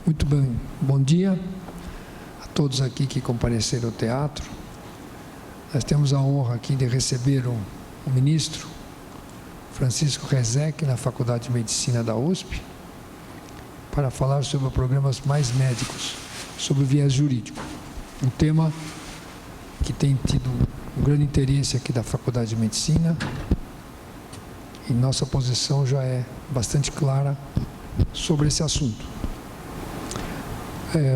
Muito bem, bom dia a todos aqui que compareceram ao teatro. Nós temos a honra aqui de receber o ministro Francisco Rezec, na Faculdade de Medicina da USP, para falar sobre programas Mais Médicos, sobre o viés jurídico. Um tema que tem tido um grande interesse aqui da Faculdade de Medicina, e nossa posição já é bastante clara sobre esse assunto.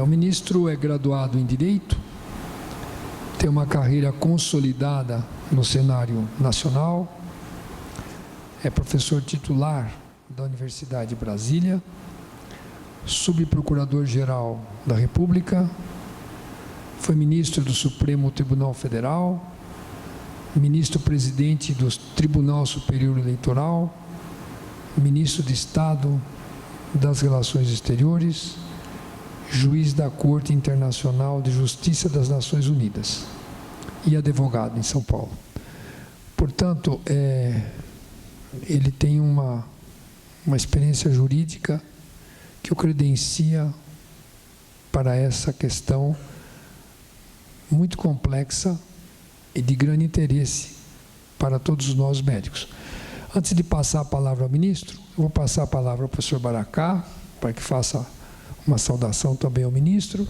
O ministro é graduado em Direito, tem uma carreira consolidada no cenário nacional, é professor titular da Universidade de Brasília, subprocurador-geral da República, foi ministro do Supremo Tribunal Federal, ministro-presidente do Tribunal Superior Eleitoral, ministro de Estado das Relações Exteriores, juiz da Corte Internacional de Justiça das Nações Unidas e advogado em São Paulo. Portanto, ele tem uma experiência jurídica que o credencia para essa questão muito complexa e de grande interesse para todos nós médicos. Antes de passar a palavra ao ministro, eu vou passar a palavra ao professor Baracá, para que faça uma saudação também ao ministro,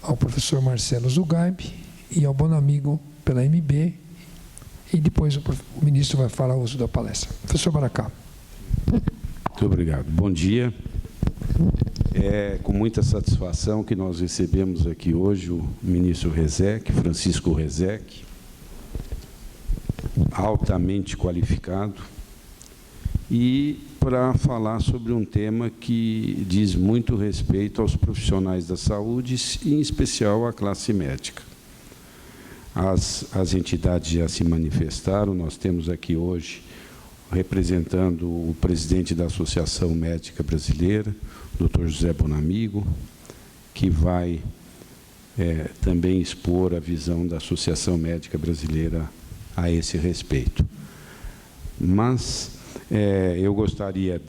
ao professor Marcelo Zugaib e ao bom amigo pela MB, e depois o ministro vai falar o uso da palestra. Professor Baracá. Muito obrigado. Bom dia. É com muita satisfação que nós recebemos aqui hoje o ministro Rezec, Francisco Rezec, altamente qualificado, e para falar sobre um tema que diz muito respeito aos profissionais da saúde, e em especial à classe médica. As entidades já se manifestaram, nós temos aqui hoje, representando o presidente da Associação Médica Brasileira, Dr. José Bonamigo, que vai também expor a visão da Associação Médica Brasileira a esse respeito. Mas eu gostaria,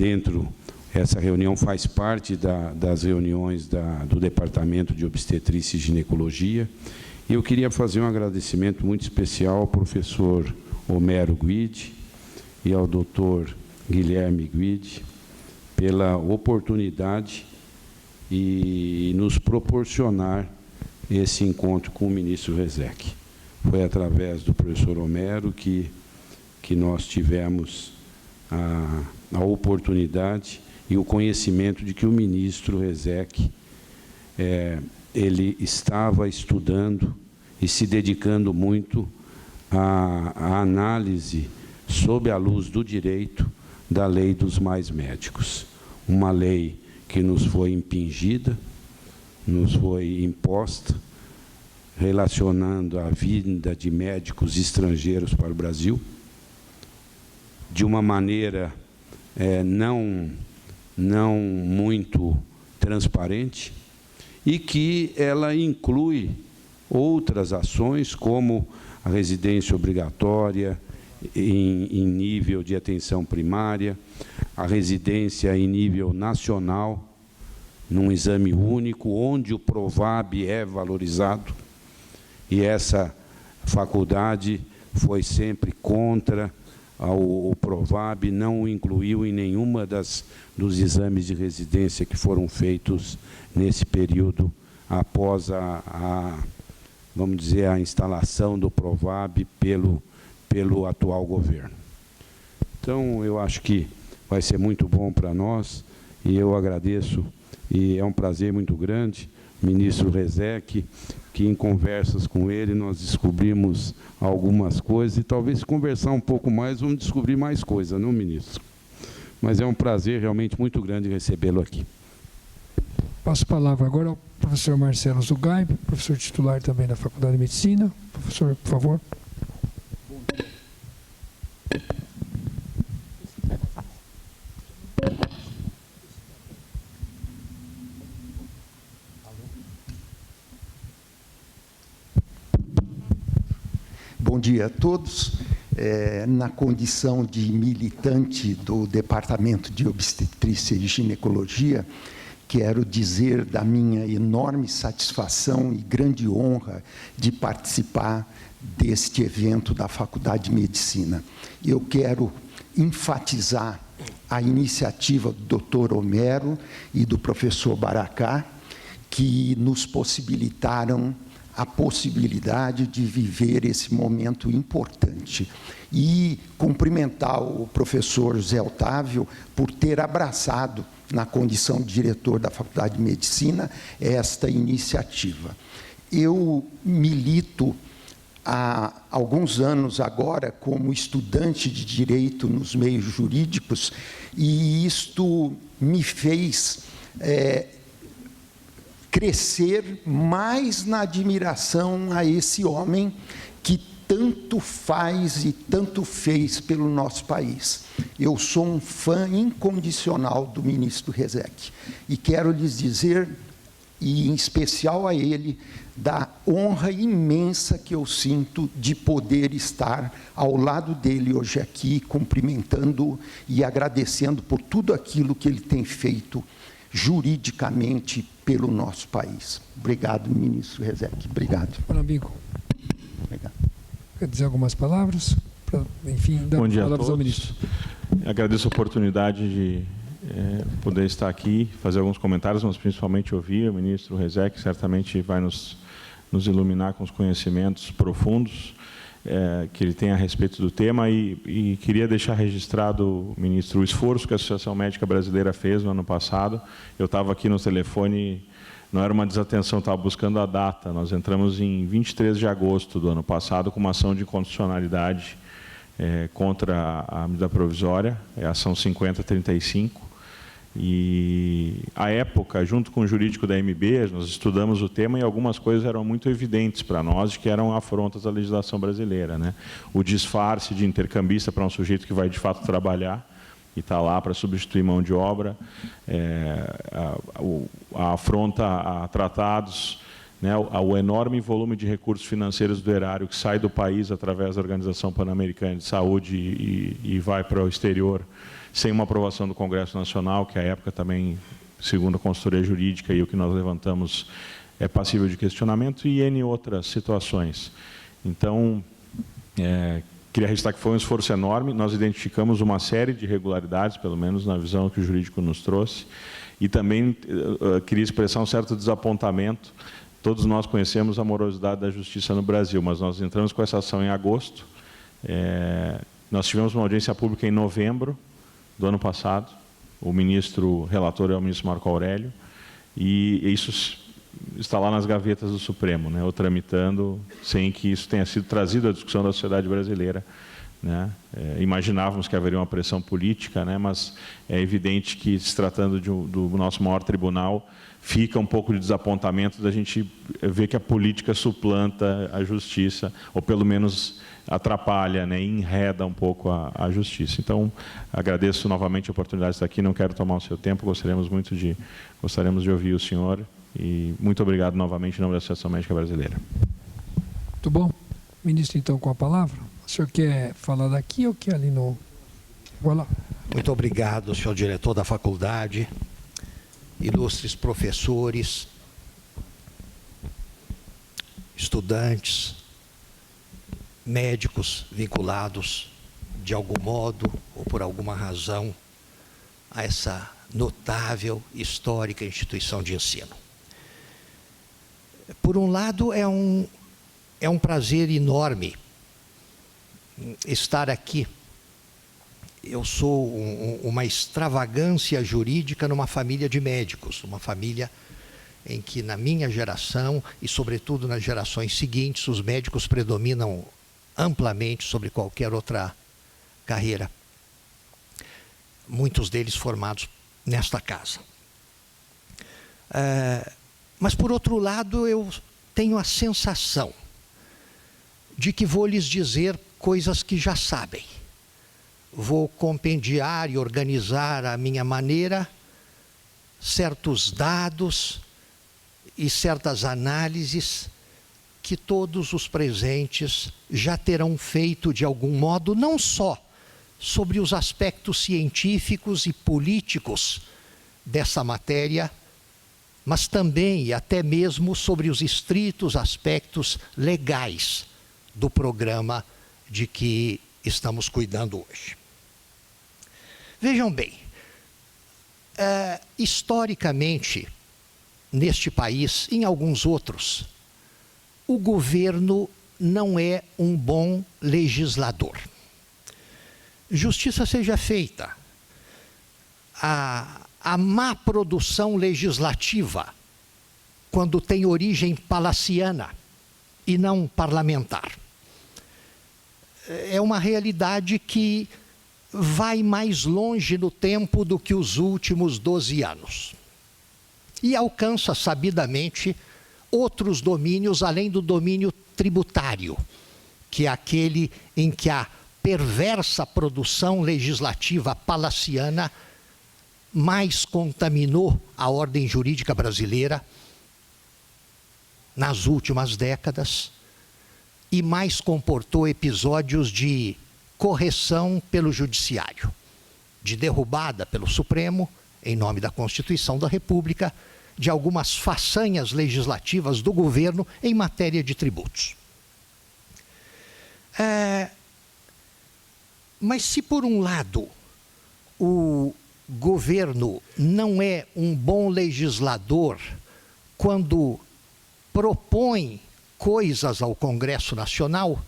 essa reunião faz parte das reuniões do Departamento de Obstetrícia e Ginecologia, e eu queria fazer um agradecimento muito especial ao professor Homero Guidi e ao doutor Guilherme Guidi pela oportunidade e nos proporcionar esse encontro com o ministro Rezec. Foi através do professor Homero que nós tivemos a oportunidade e o conhecimento de que o ministro Rezec ele estava estudando e se dedicando muito à análise, sob a luz do direito, da lei dos mais médicos. Uma lei que nos foi impingida, nos foi imposta, relacionando a vinda de médicos estrangeiros para o Brasil, de uma maneira não muito transparente, e que ela inclui outras ações, como a residência obrigatória em nível de atenção primária, a residência em nível nacional, num exame único, onde o PROVAB é valorizado, e essa faculdade foi sempre contra o PROVAB, não o incluiu em nenhuma dos exames de residência que foram feitos nesse período após vamos dizer, a instalação do PROVAB pelo atual governo. Então, eu acho que vai ser muito bom para nós, e eu agradeço, e é um prazer muito grande, ministro Rezec, que em conversas com ele nós descobrimos algumas coisas, e talvez se conversar um pouco mais, vamos descobrir mais coisas, não, ministro? Mas é um prazer realmente muito grande recebê-lo aqui. Passo a palavra agora ao professor Marcelo Zugaib, professor titular também da Faculdade de Medicina. Professor, por favor. Bom dia a todos. Na condição de militante do Departamento de Obstetrícia e Ginecologia, quero dizer da minha enorme satisfação e grande honra de participar deste evento da Faculdade de Medicina. Eu quero enfatizar a iniciativa do Dr. Homero e do professor Baracá, que nos possibilitaram a possibilidade de viver esse momento importante. E cumprimentar o professor José Otávio por ter abraçado, na condição de diretor da Faculdade de Medicina, esta iniciativa. Eu milito há alguns anos agora como estudante de Direito nos meios jurídicos, e isto me fez crescer mais na admiração a esse homem que tanto faz e tanto fez pelo nosso país. Eu sou um fã incondicional do ministro Rezec e quero lhes dizer, e em especial a ele, da honra imensa que eu sinto de poder estar ao lado dele hoje aqui, cumprimentando e agradecendo por tudo aquilo que ele tem feito juridicamente pelo nosso país. Obrigado, ministro Rezec. Obrigado. Bonamigo. Obrigado. Quer dizer algumas palavras? Enfim, dar palavras ao ministro. Agradeço a oportunidade de poder estar aqui, fazer alguns comentários, mas principalmente ouvir o ministro Rezec, certamente vai nos iluminar com os conhecimentos profundos que ele tem a respeito do tema, e queria deixar registrado, ministro, o esforço que a Associação Médica Brasileira fez no ano passado. Eu estava aqui no telefone, não era uma desatenção, estava buscando a data. Nós entramos em 23 de agosto do ano passado com uma ação de inconstitucionalidade contra a medida provisória, a ação 5035, e, à época, junto com o jurídico da MB, nós estudamos o tema e algumas coisas eram muito evidentes para nós, que eram afrontas à legislação brasileira, né? O disfarce de intercambista para um sujeito que vai, de fato, trabalhar e está lá para substituir mão de obra, a afronta a tratados, né, o enorme volume de recursos financeiros do erário que sai do país através da Organização Pan-Americana de Saúde e vai para o exterior sem uma aprovação do Congresso Nacional, que à época também, segundo a consultoria jurídica e o que nós levantamos, é passível de questionamento, e N outras situações. Então, queria registrar que foi um esforço enorme. Nós identificamos uma série de irregularidades, pelo menos na visão que o jurídico nos trouxe, e também queria expressar um certo desapontamento. Todos nós conhecemos a morosidade da justiça no Brasil, mas nós entramos com essa ação em agosto. Nós tivemos uma audiência pública em novembro do ano passado. O ministro relator é o ministro Marco Aurélio, e isso está lá nas gavetas do Supremo, né, ou tramitando, sem que isso tenha sido trazido à discussão da sociedade brasileira, né? Imaginávamos que haveria uma pressão política, né, mas é evidente que, se tratando do nosso maior tribunal, fica um pouco de desapontamento da gente ver que a política suplanta a justiça, ou pelo menos atrapalha, né, enreda um pouco a justiça. Então, agradeço novamente a oportunidade de estar aqui, não quero tomar o seu tempo, gostaríamos de ouvir o senhor, e muito obrigado novamente em nome da Associação Médica Brasileira. Muito bom. Ministro, então, com a palavra. O senhor quer falar daqui ou quer ali no... Vai lá. Muito obrigado, senhor diretor da faculdade, ilustres professores, estudantes, médicos vinculados de algum modo ou por alguma razão a essa notável, histórica instituição de ensino. Por um lado, é um prazer enorme estar aqui. Eu sou uma extravagância jurídica numa família de médicos, uma família em que, na minha geração e sobretudo nas gerações seguintes, os médicos predominam amplamente sobre qualquer outra carreira. Muitos deles formados nesta casa. Mas, por outro lado, eu tenho a sensação de que vou lhes dizer coisas que já sabem. Vou compendiar e organizar à minha maneira certos dados e certas análises que todos os presentes já terão feito de algum modo, não só sobre os aspectos científicos e políticos dessa matéria, mas também e até mesmo sobre os estritos aspectos legais do programa de que estamos cuidando hoje. Vejam bem, historicamente, neste país, em alguns outros, o governo não é um bom legislador. Justiça seja feita. A má produção legislativa, quando tem origem palaciana e não parlamentar, é uma realidade que vai mais longe no tempo do que os últimos 12 anos. E alcança sabidamente outros domínios além do domínio tributário, que é aquele em que a perversa produção legislativa palaciana mais contaminou a ordem jurídica brasileira nas últimas décadas e mais comportou episódios de correção pelo Judiciário, de derrubada pelo Supremo, em nome da Constituição da República, de algumas façanhas legislativas do governo em matéria de tributos. Mas se por um lado o governo não é um bom legislador quando propõe coisas ao Congresso Nacional,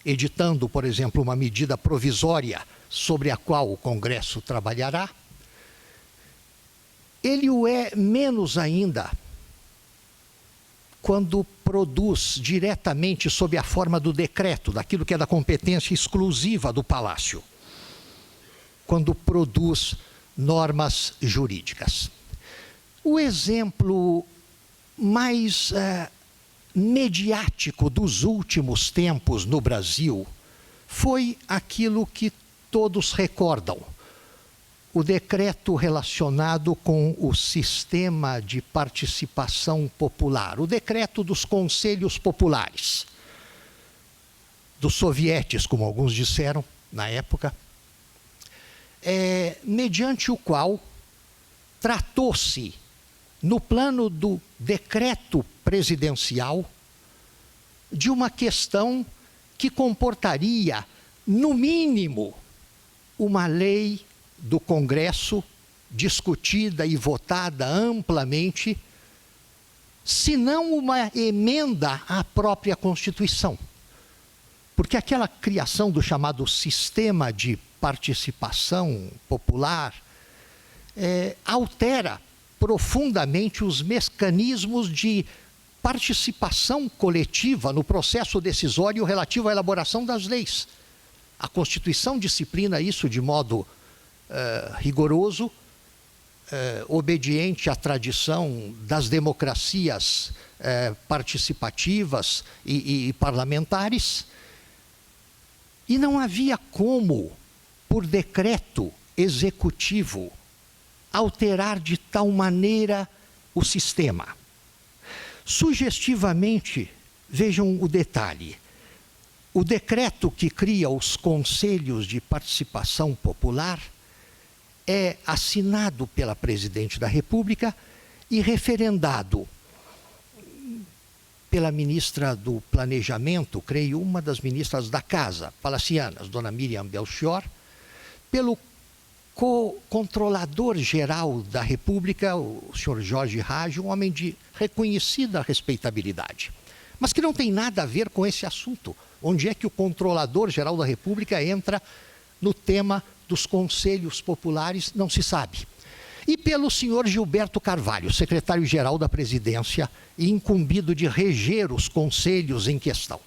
editando, por exemplo, uma medida provisória sobre a qual o Congresso trabalhará, ele o é menos ainda quando produz diretamente sob a forma do decreto, daquilo que é da competência exclusiva do Palácio, quando produz normas jurídicas. O exemplo mais mediático dos últimos tempos no Brasil foi aquilo que todos recordam, o decreto relacionado com o sistema de participação popular, o decreto dos conselhos populares, dos sovietes, como alguns disseram na época, mediante o qual tratou-se, no plano do decreto presidencial, de uma questão que comportaria, no mínimo, uma lei do Congresso discutida e votada amplamente, se não uma emenda à própria Constituição. Porque aquela criação do chamado sistema de participação popular altera profundamente os mecanismos de participação coletiva no processo decisório relativo à elaboração das leis. A Constituição disciplina isso de modo rigoroso, obediente à tradição das democracias participativas e parlamentares, e não havia como, por decreto executivo, alterar de tal maneira o sistema. Sugestivamente, vejam o detalhe, o decreto que cria os conselhos de participação popular é assinado pela Presidente da República e referendado pela ministra do Planejamento, creio, uma das ministras da Casa, palacianas, dona Miriam Belchior, pelo controlador-geral da República, o senhor Jorge Raj, um homem de reconhecida respeitabilidade, mas que não tem nada a ver com esse assunto. Onde é que o controlador-geral da República entra no tema dos conselhos populares, não se sabe. E pelo senhor Gilberto Carvalho, secretário-geral da Presidência e incumbido de reger os conselhos em questão.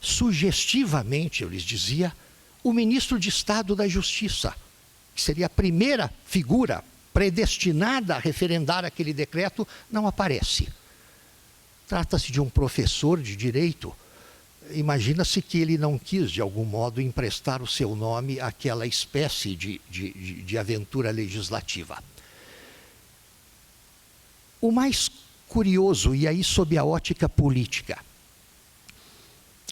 Sugestivamente, eu lhes dizia, o ministro de Estado da Justiça, que seria a primeira figura predestinada a referendar aquele decreto, não aparece. Trata-se de um professor de direito. Imagina-se que ele não quis, de algum modo, emprestar o seu nome àquela espécie de aventura legislativa. O mais curioso, e aí sob a ótica política,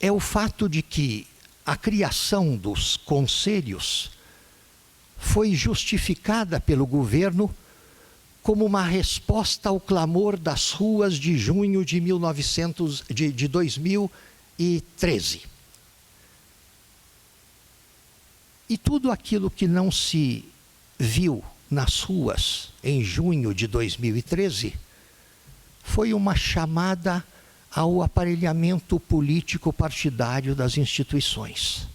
é o fato de que a criação dos conselhos foi justificada pelo governo como uma resposta ao clamor das ruas de junho de 2013. E tudo aquilo que não se viu nas ruas em junho de 2013 foi uma chamada ao aparelhamento político partidário das instituições.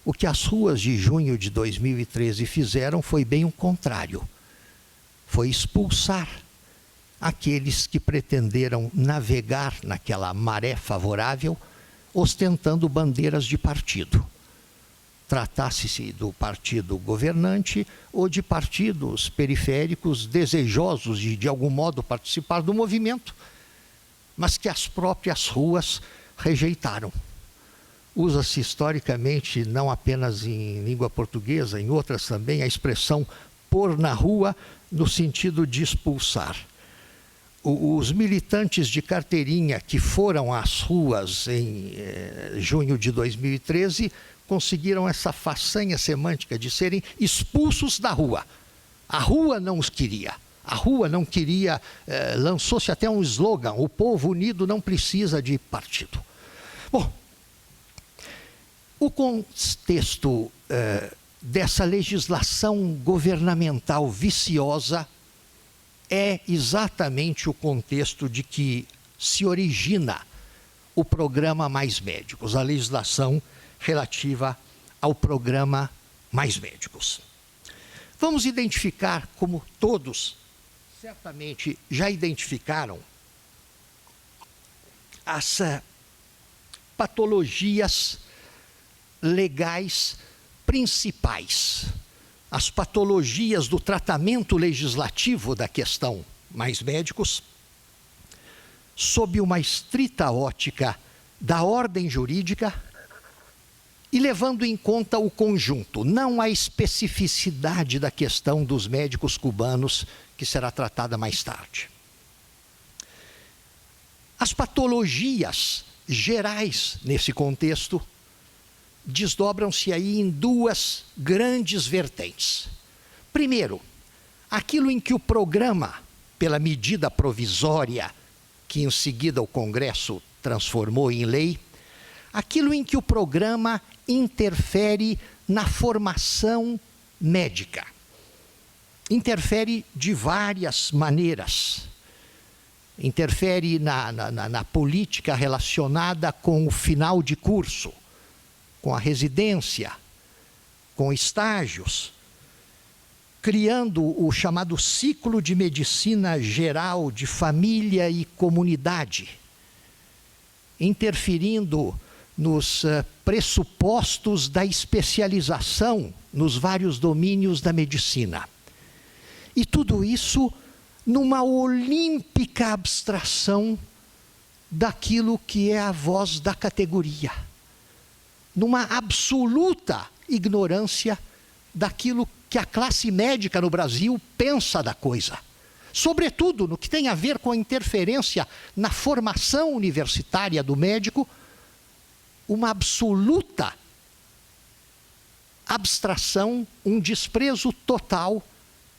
O que as ruas de junho de 2013 fizeram foi bem o contrário. Foi expulsar aqueles que pretenderam navegar naquela maré favorável, ostentando bandeiras de partido. Tratasse-se do partido governante ou de partidos periféricos desejosos de algum modo participar do movimento, mas que as próprias ruas rejeitaram. Usa-se historicamente, não apenas em língua portuguesa, em outras também, a expressão pôr na rua no sentido de expulsar. Os militantes de carteirinha que foram às ruas em junho de 2013 conseguiram essa façanha semântica de serem expulsos da rua. A rua não os queria. A rua não queria, lançou-se até um slogan: o povo unido não precisa de partido. Bom, o contexto dessa legislação governamental viciosa é exatamente o contexto de que se origina o programa Mais Médicos, a legislação relativa ao programa Mais Médicos. Vamos identificar, como todos certamente já identificaram, as patologias legais principais, as patologias do tratamento legislativo da questão Mais Médicos, sob uma estrita ótica da ordem jurídica e levando em conta o conjunto, não a especificidade da questão dos médicos cubanos, que será tratada mais tarde. As patologias gerais nesse contexto desdobram-se aí em duas grandes vertentes. Primeiro, aquilo em que o programa, pela medida provisória, que em seguida o Congresso transformou em lei, aquilo em que o programa interfere na formação médica. Interfere de várias maneiras. Interfere na política relacionada com o final de curso, com a residência, com estágios, criando o chamado ciclo de medicina geral de família e comunidade, interferindo nos pressupostos da especialização nos vários domínios da medicina. E tudo isso numa olímpica abstração daquilo que é a voz da categoria, numa absoluta ignorância daquilo que a classe médica no Brasil pensa da coisa, sobretudo no que tem a ver com a interferência na formação universitária do médico, uma absoluta abstração, um desprezo total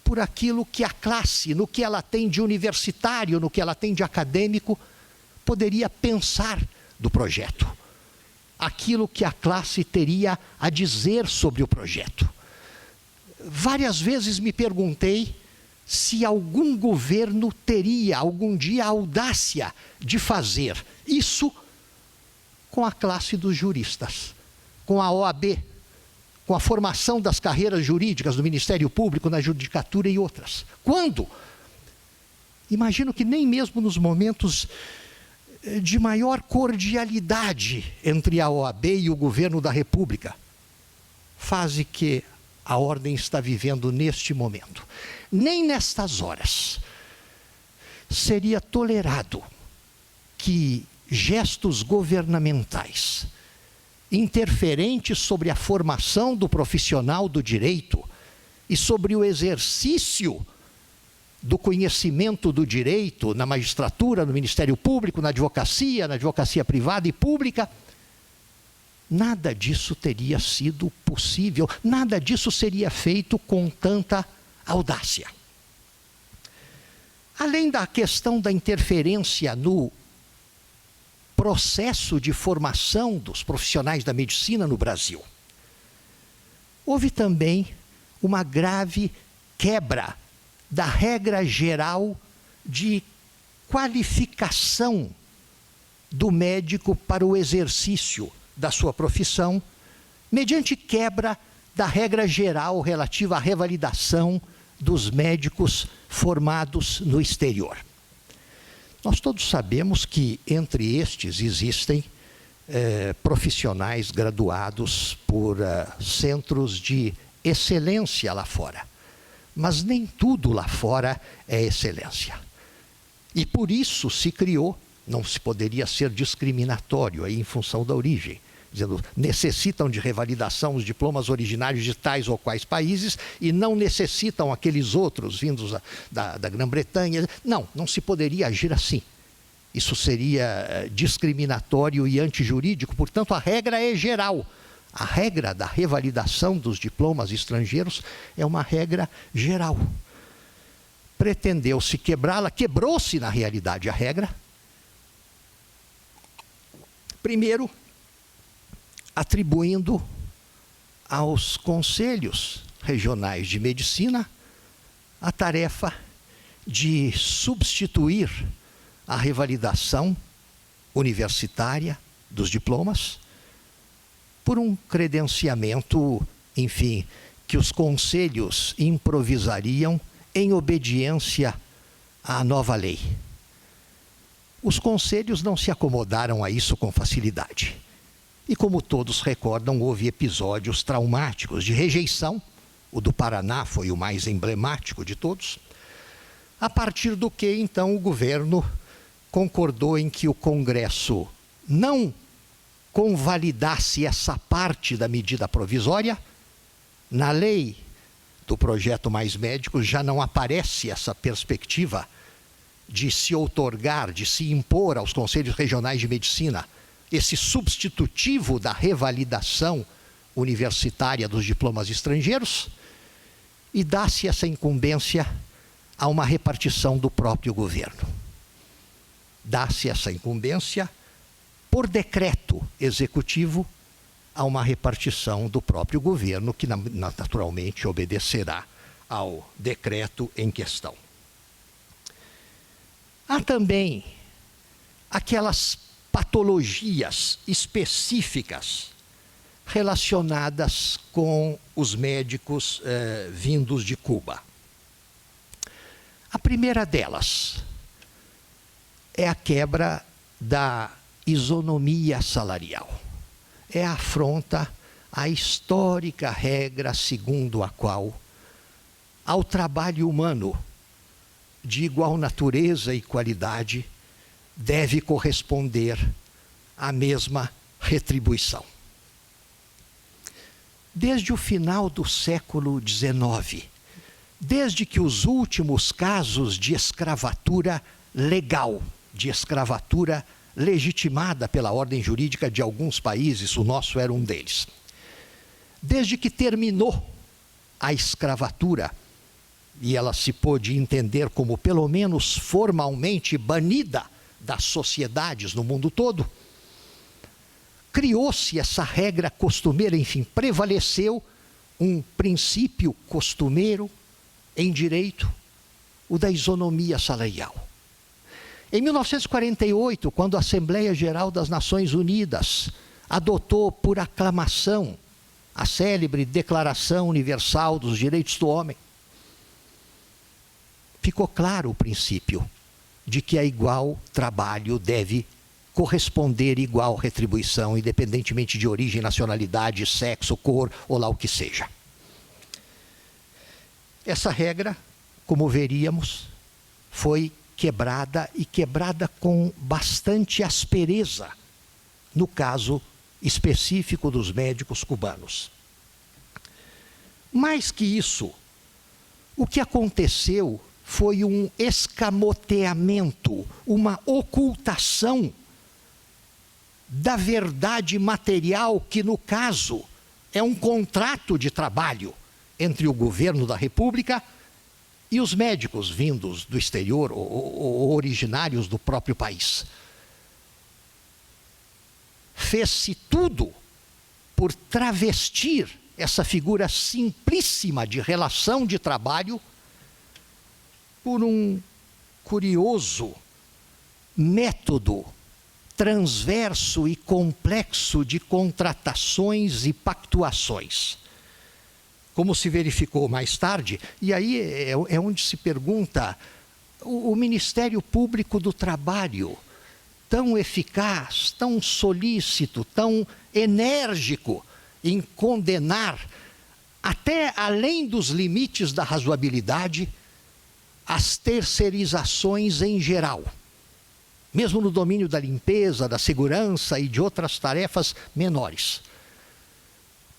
por aquilo que a classe, no que ela tem de universitário, no que ela tem de acadêmico, poderia pensar do projeto. Aquilo que a classe teria a dizer sobre o projeto. Várias vezes me perguntei se algum governo teria algum dia a audácia de fazer isso com a classe dos juristas, com a OAB, com a formação das carreiras jurídicas do Ministério Público, na Judicatura e outras. Quando? Imagino que nem mesmo nos momentos de maior cordialidade entre a OAB e o governo da República, fase que a ordem está vivendo neste momento. Nem nestas horas seria tolerado que gestos governamentais interferentes sobre a formação do profissional do direito e sobre o exercício do conhecimento do direito na magistratura, no Ministério Público, na advocacia privada e pública, nada disso teria sido possível, nada disso seria feito com tanta audácia. Além da questão da interferência no processo de formação dos profissionais da medicina no Brasil, houve também uma grave quebra da regra geral de qualificação do médico para o exercício da sua profissão, mediante quebra da regra geral relativa à revalidação dos médicos formados no exterior. Nós todos sabemos que entre estes existem profissionais graduados por centros de excelência lá fora. Mas nem tudo lá fora é excelência. E por isso se criou, não se poderia ser discriminatório aí em função da origem, dizendo, necessitam de revalidação os diplomas originários de tais ou quais países e não necessitam aqueles outros vindos da Grã-Bretanha. Não se poderia agir assim. Isso seria discriminatório e antijurídico, portanto a regra é geral. A regra da revalidação dos diplomas estrangeiros é uma regra geral. Pretendeu-se quebrá-la, quebrou-se na realidade a regra. Primeiro, atribuindo aos conselhos regionais de medicina a tarefa de substituir a revalidação universitária dos diplomas por um credenciamento, enfim, que os conselhos improvisariam em obediência à nova lei. Os conselhos não se acomodaram a isso com facilidade. E como todos recordam, houve episódios traumáticos de rejeição. O do Paraná foi o mais emblemático de todos. A partir do que, então, o governo concordou em que o Congresso não convalidasse essa parte da medida provisória. Na lei do projeto Mais Médicos já não aparece essa perspectiva de se outorgar, de se impor aos conselhos regionais de medicina esse substitutivo da revalidação universitária dos diplomas estrangeiros, e dá-se essa incumbência a uma repartição do próprio governo. Dá-se essa incumbência por decreto executivo a uma repartição do próprio governo, que naturalmente obedecerá ao decreto em questão. Há também aquelas patologias específicas relacionadas com os médicos vindos de Cuba. A primeira delas é a quebra da isonomia salarial. É a afronta à histórica regra segundo a qual, ao trabalho humano de igual natureza e qualidade, deve corresponder a mesma retribuição. Desde o final do século XIX, desde que os últimos casos de escravatura legal, de escravatura legitimada pela ordem jurídica de alguns países, o nosso era um deles. Desde que terminou a escravatura, e ela se pôde entender como pelo menos formalmente banida das sociedades no mundo todo, criou-se essa regra costumeira, enfim, prevaleceu um princípio costumeiro em direito, o da isonomia salarial. Em 1948, quando a Assembleia Geral das Nações Unidas adotou por aclamação a célebre Declaração Universal dos Direitos do Homem, ficou claro o princípio de que a igual trabalho deve corresponder igual retribuição, independentemente de origem, nacionalidade, sexo, cor ou lá o que seja. Essa regra, como veríamos, foi quebrada, e quebrada com bastante aspereza, no caso específico dos médicos cubanos. Mais que isso, o que aconteceu foi um escamoteamento, uma ocultação da verdade material, que no caso é um contrato de trabalho entre o governo da República E os médicos vindos do exterior ou originários do próprio país. Fez-se tudo por travestir essa figura simplíssima de relação de trabalho por um curioso método transverso e complexo de contratações e pactuações. Como se verificou mais tarde, e aí é onde se pergunta, o Ministério Público do Trabalho, tão eficaz, tão solícito, tão enérgico em condenar, até além dos limites da razoabilidade, as terceirizações em geral, mesmo no domínio da limpeza, da segurança e de outras tarefas menores.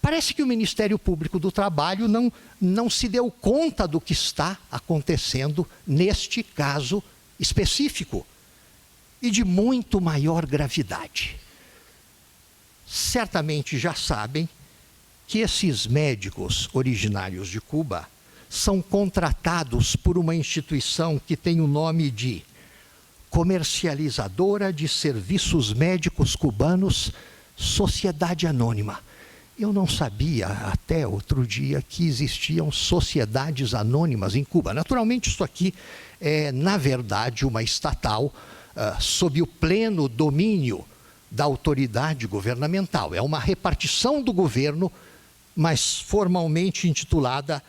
Parece que o Ministério Público do Trabalho não se deu conta do que está acontecendo neste caso específico e de muito maior gravidade. Certamente já sabem que esses médicos originários de Cuba são contratados por uma instituição que tem o nome de Comercializadora de Serviços Médicos Cubanos, Sociedade Anônima. Eu não sabia até outro dia que existiam sociedades anônimas em Cuba. Naturalmente, isso aqui é, na verdade, uma estatal sob o pleno domínio da autoridade governamental. É uma repartição do governo, mas formalmente intitulada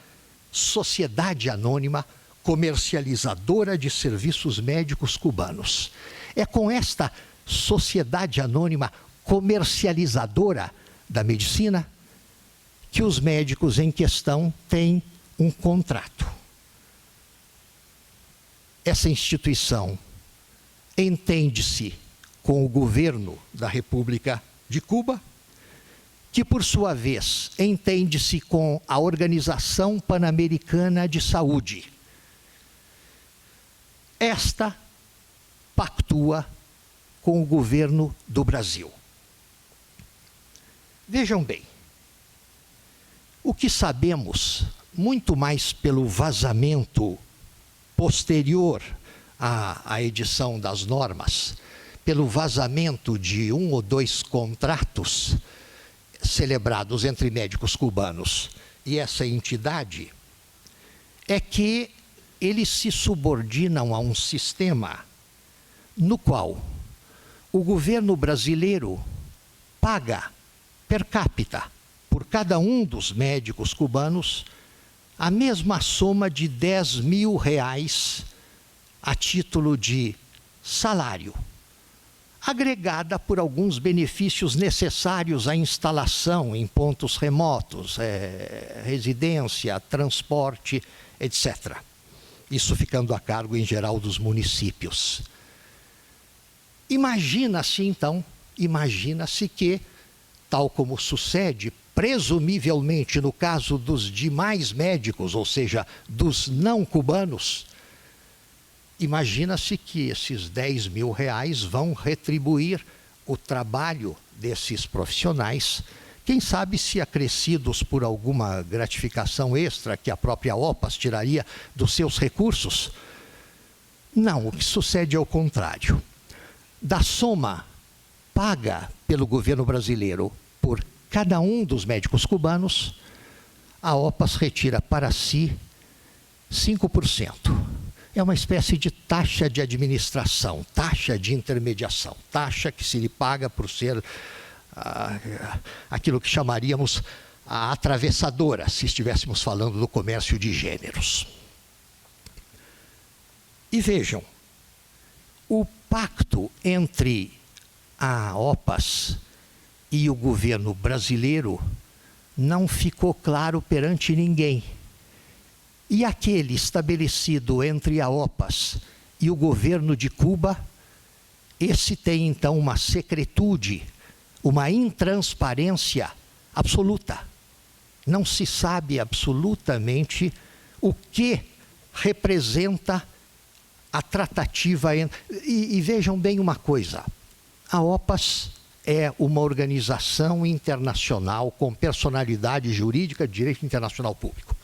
Sociedade Anônima Comercializadora de Serviços Médicos Cubanos. É com esta sociedade anônima comercializadora da medicina que os médicos em questão têm um contrato. Essa instituição entende-se com o governo da República de Cuba, que por sua vez entende-se com a Organização Pan-Americana de Saúde. Esta pactua com o governo do Brasil. Vejam bem, o que sabemos, muito mais pelo vazamento posterior à edição das normas, pelo vazamento de 1 ou 2 contratos celebrados entre médicos cubanos e essa entidade, é que eles se subordinam a um sistema no qual o governo brasileiro paga per capita, por cada um dos médicos cubanos, a mesma soma de R$10.000 a título de salário, agregada por alguns benefícios necessários à instalação em pontos remotos, residência, transporte, etc. Isso ficando a cargo, em geral, dos municípios. Imagina-se, então, que, tal como sucede, presumivelmente no caso dos demais médicos, ou seja, dos não cubanos, imagina-se que esses R$10.000 vão retribuir o trabalho desses profissionais, quem sabe se acrescidos por alguma gratificação extra que a própria OPAS tiraria dos seus recursos. Não, o que sucede é o contrário. Da soma paga pelo governo brasileiro por cada um dos médicos cubanos, a OPAS retira para si 5%. É uma espécie de taxa de administração, taxa de intermediação, taxa que se lhe paga por ser aquilo que chamaríamos a atravessadora, se estivéssemos falando do comércio de gêneros. E vejam, o pacto entre a OPAS e o governo brasileiro não ficou claro perante ninguém. E aquele estabelecido entre a OPAS e o governo de Cuba, esse tem então uma secretude, uma intransparência absoluta. Não se sabe absolutamente o que representa a tratativa. E vejam bem uma coisa, a OPAS é uma organização internacional com personalidade jurídica de direito internacional público.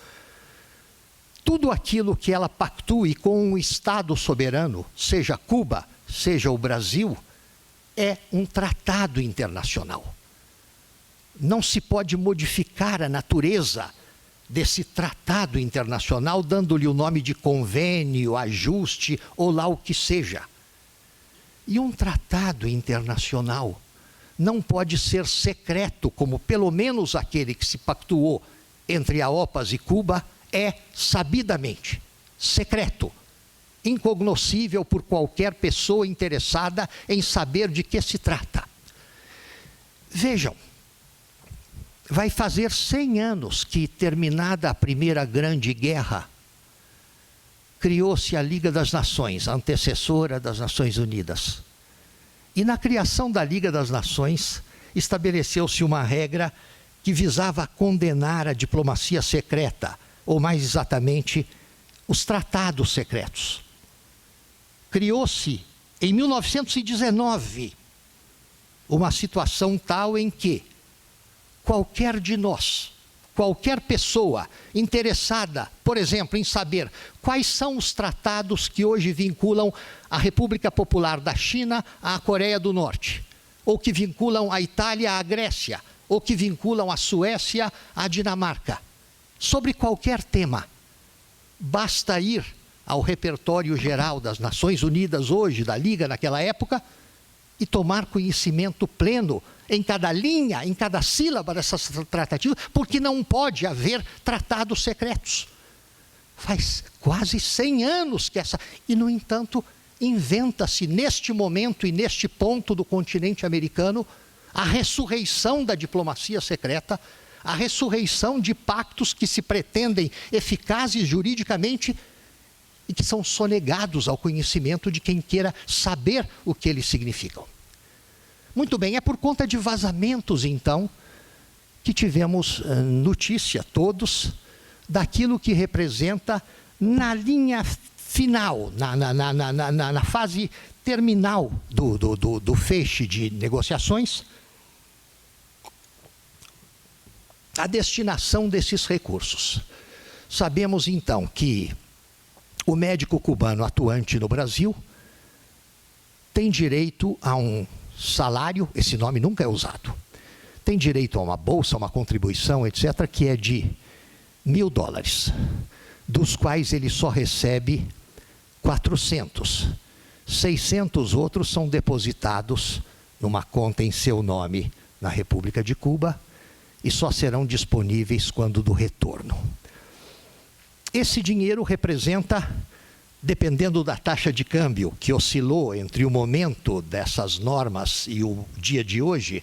tudo aquilo que ela pactue com um Estado soberano, seja Cuba, seja o Brasil, é um tratado internacional. Não se pode modificar a natureza desse tratado internacional, dando-lhe o nome de convênio, ajuste ou lá o que seja. E um tratado internacional não pode ser secreto, como pelo menos aquele que se pactuou entre a OPAS e Cuba é sabidamente secreto, incognoscível por qualquer pessoa interessada em saber de que se trata. Vejam, vai fazer 100 anos que, terminada a Primeira Grande Guerra, criou-se a Liga das Nações, a antecessora das Nações Unidas. E na criação da Liga das Nações, estabeleceu-se uma regra que visava condenar a diplomacia secreta, ou mais exatamente, os tratados secretos. Criou-se, em 1919, uma situação tal em que qualquer de nós, qualquer pessoa interessada, por exemplo, em saber quais são os tratados que hoje vinculam a República Popular da China à Coreia do Norte, ou que vinculam a Itália à Grécia, ou que vinculam a Suécia à Dinamarca, sobre qualquer tema, basta ir ao repertório geral das Nações Unidas hoje, da Liga naquela época, e tomar conhecimento pleno em cada linha, em cada sílaba dessas tratativas, porque não pode haver tratados secretos. Faz quase 100 anos que essa... E, no entanto, inventa-se neste momento e neste ponto do continente americano a ressurreição da diplomacia secreta, a ressurreição de pactos que se pretendem eficazes juridicamente e que são sonegados ao conhecimento de quem queira saber o que eles significam. Muito bem, é por conta de vazamentos, então, que tivemos notícia, todos, daquilo que representa na linha final, na fase terminal do feixe de negociações, a destinação desses recursos. Sabemos, então, que o médico cubano atuante no Brasil tem direito a um salário, esse nome nunca é usado, tem direito a uma bolsa, uma contribuição, etc., que é de $1.000, dos quais ele só recebe 400. 600 outros são depositados numa conta em seu nome na República de Cuba e só serão disponíveis quando do retorno. Esse dinheiro representa, dependendo da taxa de câmbio, que oscilou entre o momento dessas normas e o dia de hoje,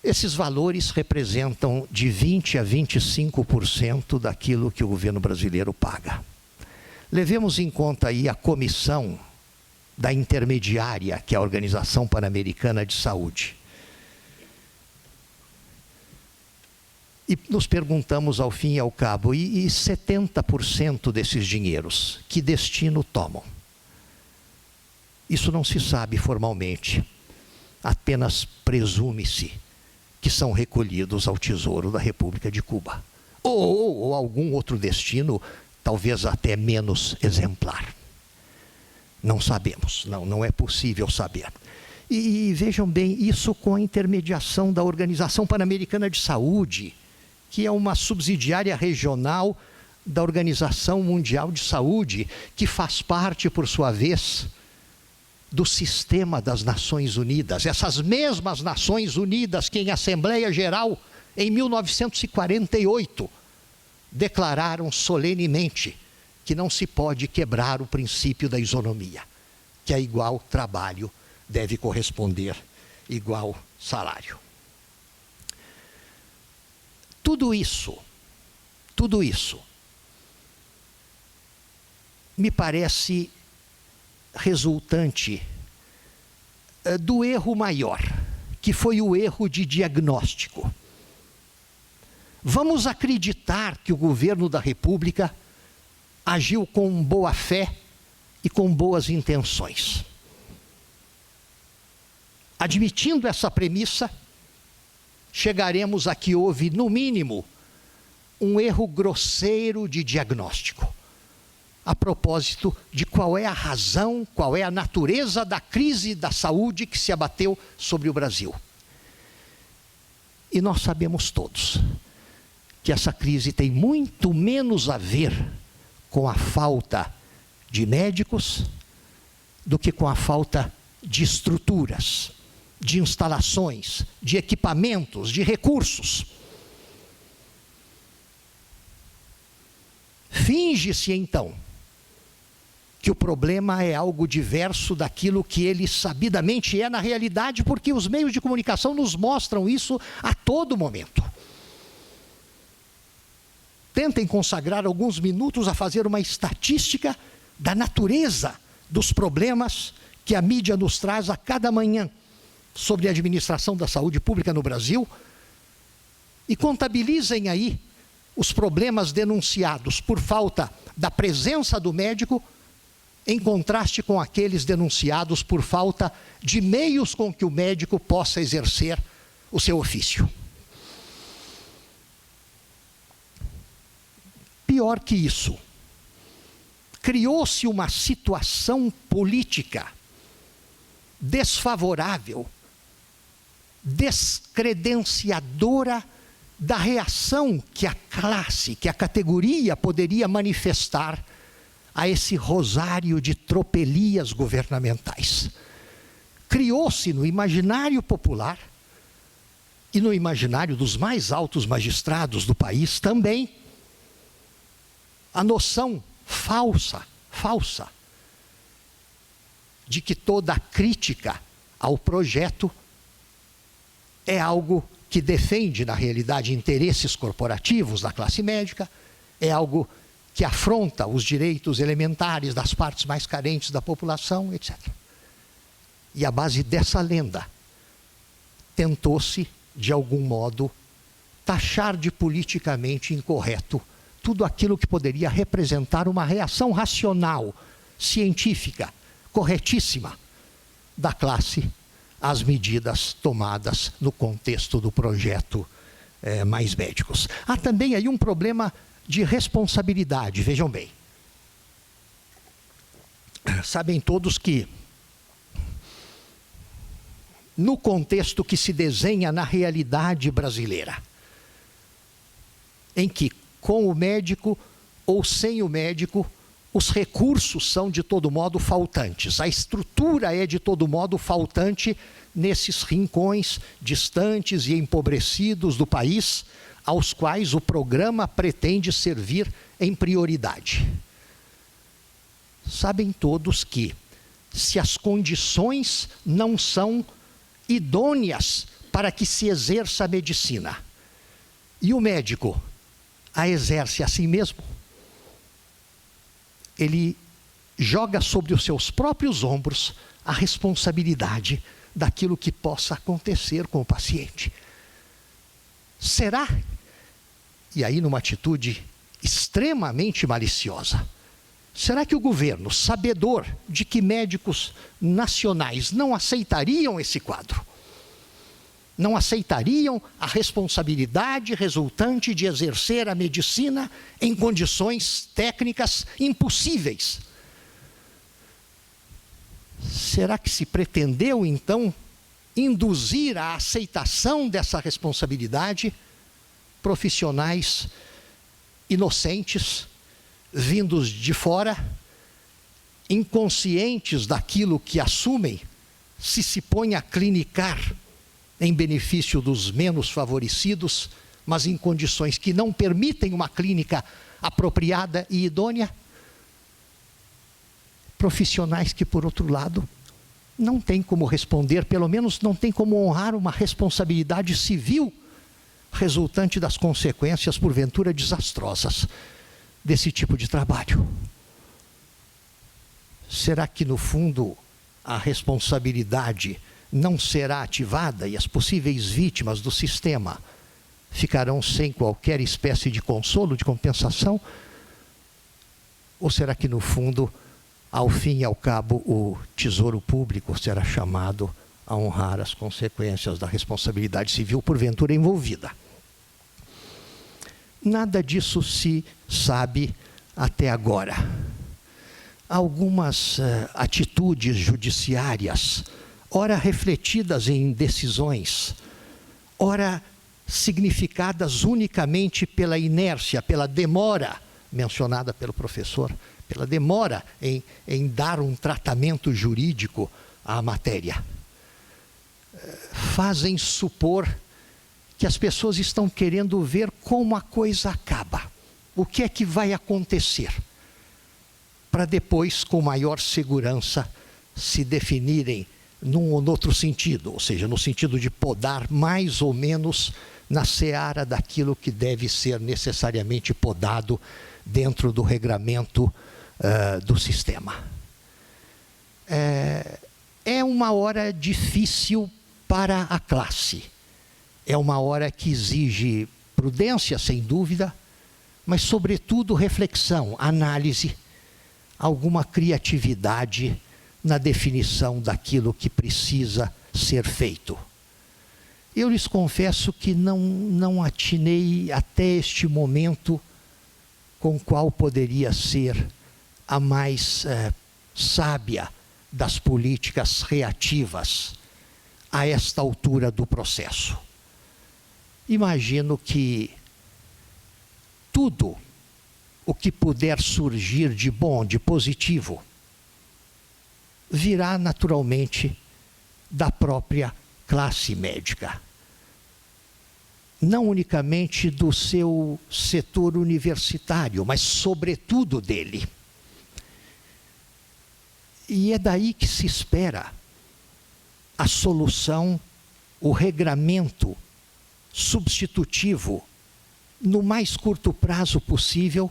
esses valores representam de 20% a 25% daquilo que o governo brasileiro paga. Levemos em conta aí a comissão da intermediária, que é a Organização Pan-Americana de Saúde. E nos perguntamos ao fim e ao cabo, e 70% desses dinheiros, que destino tomam? Isso não se sabe formalmente, apenas presume-se que são recolhidos ao Tesouro da República de Cuba. Ou algum outro destino, talvez até menos exemplar. Não sabemos, não é possível saber. E vejam bem, isso com a intermediação da Organização Pan-Americana de Saúde, que é uma subsidiária regional da Organização Mundial de Saúde, que faz parte, por sua vez, do sistema das Nações Unidas. Essas mesmas Nações Unidas que, em Assembleia Geral, em 1948, declararam solenemente que não se pode quebrar o princípio da isonomia, que a igual trabalho deve corresponder igual salário. Tudo isso me parece resultante do erro maior, que foi o erro de diagnóstico. Vamos acreditar que o governo da República agiu com boa fé e com boas intenções. Admitindo essa premissa, chegaremos a que houve, no mínimo, um erro grosseiro de diagnóstico, a propósito de qual é a razão, qual é a natureza da crise da saúde que se abateu sobre o Brasil. E nós sabemos todos que essa crise tem muito menos a ver com a falta de médicos do que com a falta de estruturas, de instalações, de equipamentos, de recursos. Finge-se, então, que o problema é algo diverso daquilo que ele sabidamente é na realidade, porque os meios de comunicação nos mostram isso a todo momento. Tentem consagrar alguns minutos a fazer uma estatística da natureza dos problemas que a mídia nos traz a cada manhã sobre a administração da saúde pública no Brasil e contabilizem aí os problemas denunciados por falta da presença do médico, em contraste com aqueles denunciados por falta de meios com que o médico possa exercer o seu ofício. Pior que isso, criou-se uma situação política desfavorável, descredenciadora da reação que a classe, que a categoria poderia manifestar a esse rosário de tropelias governamentais. Criou-se no imaginário popular e no imaginário dos mais altos magistrados do país também a noção falsa, de que toda crítica ao projeto é algo que defende, na realidade, interesses corporativos da classe médica, é algo que afronta os direitos elementares das partes mais carentes da população, etc. E à base dessa lenda, tentou-se, de algum modo, taxar de politicamente incorreto tudo aquilo que poderia representar uma reação racional, científica, corretíssima da classe às medidas tomadas no contexto do projeto Mais Médicos. Há também aí um problema de responsabilidade, vejam bem. Sabem todos que, no contexto que se desenha na realidade brasileira, em que com o médico ou sem o médico, os recursos são de todo modo faltantes. A estrutura é de todo modo faltante nesses rincões distantes e empobrecidos do país, aos quais o programa pretende servir em prioridade. Sabem todos que, se as condições não são idôneas para que se exerça a medicina, e o médico a exerce a si mesmo, ele joga sobre os seus próprios ombros a responsabilidade daquilo que possa acontecer com o paciente. Será, e aí numa atitude extremamente maliciosa, será que o governo, sabedor de que médicos nacionais não aceitariam esse quadro, não aceitariam a responsabilidade resultante de exercer a medicina em condições técnicas impossíveis? Será que se pretendeu, então, induzir a aceitação dessa responsabilidade profissionais inocentes, vindos de fora, inconscientes daquilo que assumem, se põem a clinicar em benefício dos menos favorecidos, mas em condições que não permitem uma clínica apropriada e idônea? Profissionais que, por outro lado, não têm como responder, pelo menos não têm como honrar uma responsabilidade civil resultante das consequências, porventura, desastrosas desse tipo de trabalho. Será que, no fundo, a responsabilidade não será ativada e as possíveis vítimas do sistema ficarão sem qualquer espécie de consolo, de compensação? Ou será que, no fundo, ao fim e ao cabo, o Tesouro Público será chamado a honrar as consequências da responsabilidade civil porventura envolvida? Nada disso se sabe até agora. Algumas atitudes judiciárias, ora refletidas em decisões, ora significadas unicamente pela inércia, pela demora, mencionada pelo professor, pela demora em dar um tratamento jurídico à matéria, fazem supor que as pessoas estão querendo ver como a coisa acaba, o que é que vai acontecer, para depois, com maior segurança, se definirem num ou outro sentido, ou seja, no sentido de podar mais ou menos na seara daquilo que deve ser necessariamente podado dentro do regramento do sistema. É uma hora difícil para a classe. É uma hora que exige prudência, sem dúvida, mas, sobretudo, reflexão, análise, alguma criatividade na definição daquilo que precisa ser feito. Eu lhes confesso que não atinei até este momento com qual poderia ser a mais sábia das políticas reativas a esta altura do processo. Imagino que tudo o que puder surgir de bom, de positivo, virá naturalmente da própria classe médica. Não unicamente do seu setor universitário, mas sobretudo dele. E é daí que se espera a solução, o regramento substitutivo, no mais curto prazo possível,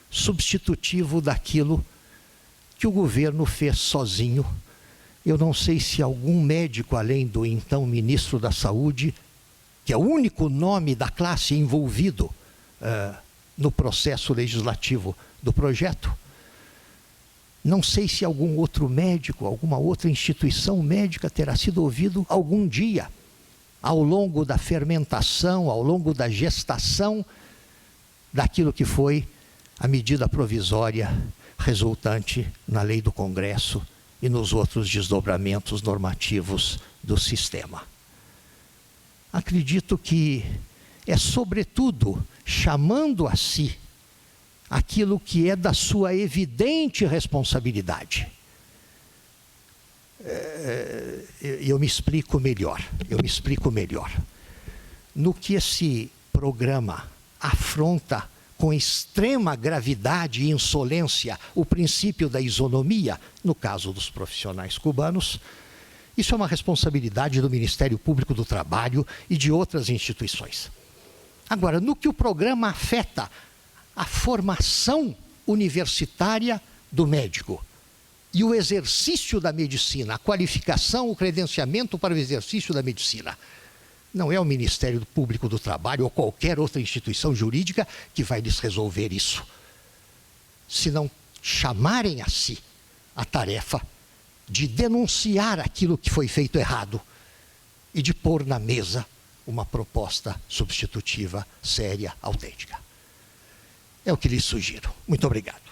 substitutivo daquilo que o governo fez sozinho. Eu não sei se algum médico, além do então ministro da Saúde, que é o único nome da classe envolvido no processo legislativo do projeto, não sei se algum outro médico, alguma outra instituição médica terá sido ouvido algum dia, ao longo da fermentação, ao longo da gestação daquilo que foi a medida provisória resultante na lei do Congresso e nos outros desdobramentos normativos do sistema. Acredito que é sobretudo chamando a si aquilo que é da sua evidente responsabilidade. Eu me explico melhor. No que esse programa afronta com extrema gravidade e insolência o princípio da isonomia, no caso dos profissionais cubanos, isso é uma responsabilidade do Ministério Público do Trabalho e de outras instituições. Agora, no que o programa afeta a formação universitária do médico e o exercício da medicina, a qualificação, o credenciamento para o exercício da medicina, não é o Ministério Público do Trabalho ou qualquer outra instituição jurídica que vai lhes resolver isso. Se não chamarem a si a tarefa de denunciar aquilo que foi feito errado e de pôr na mesa uma proposta substitutiva, séria, autêntica. É o que lhes sugiro. Muito obrigado.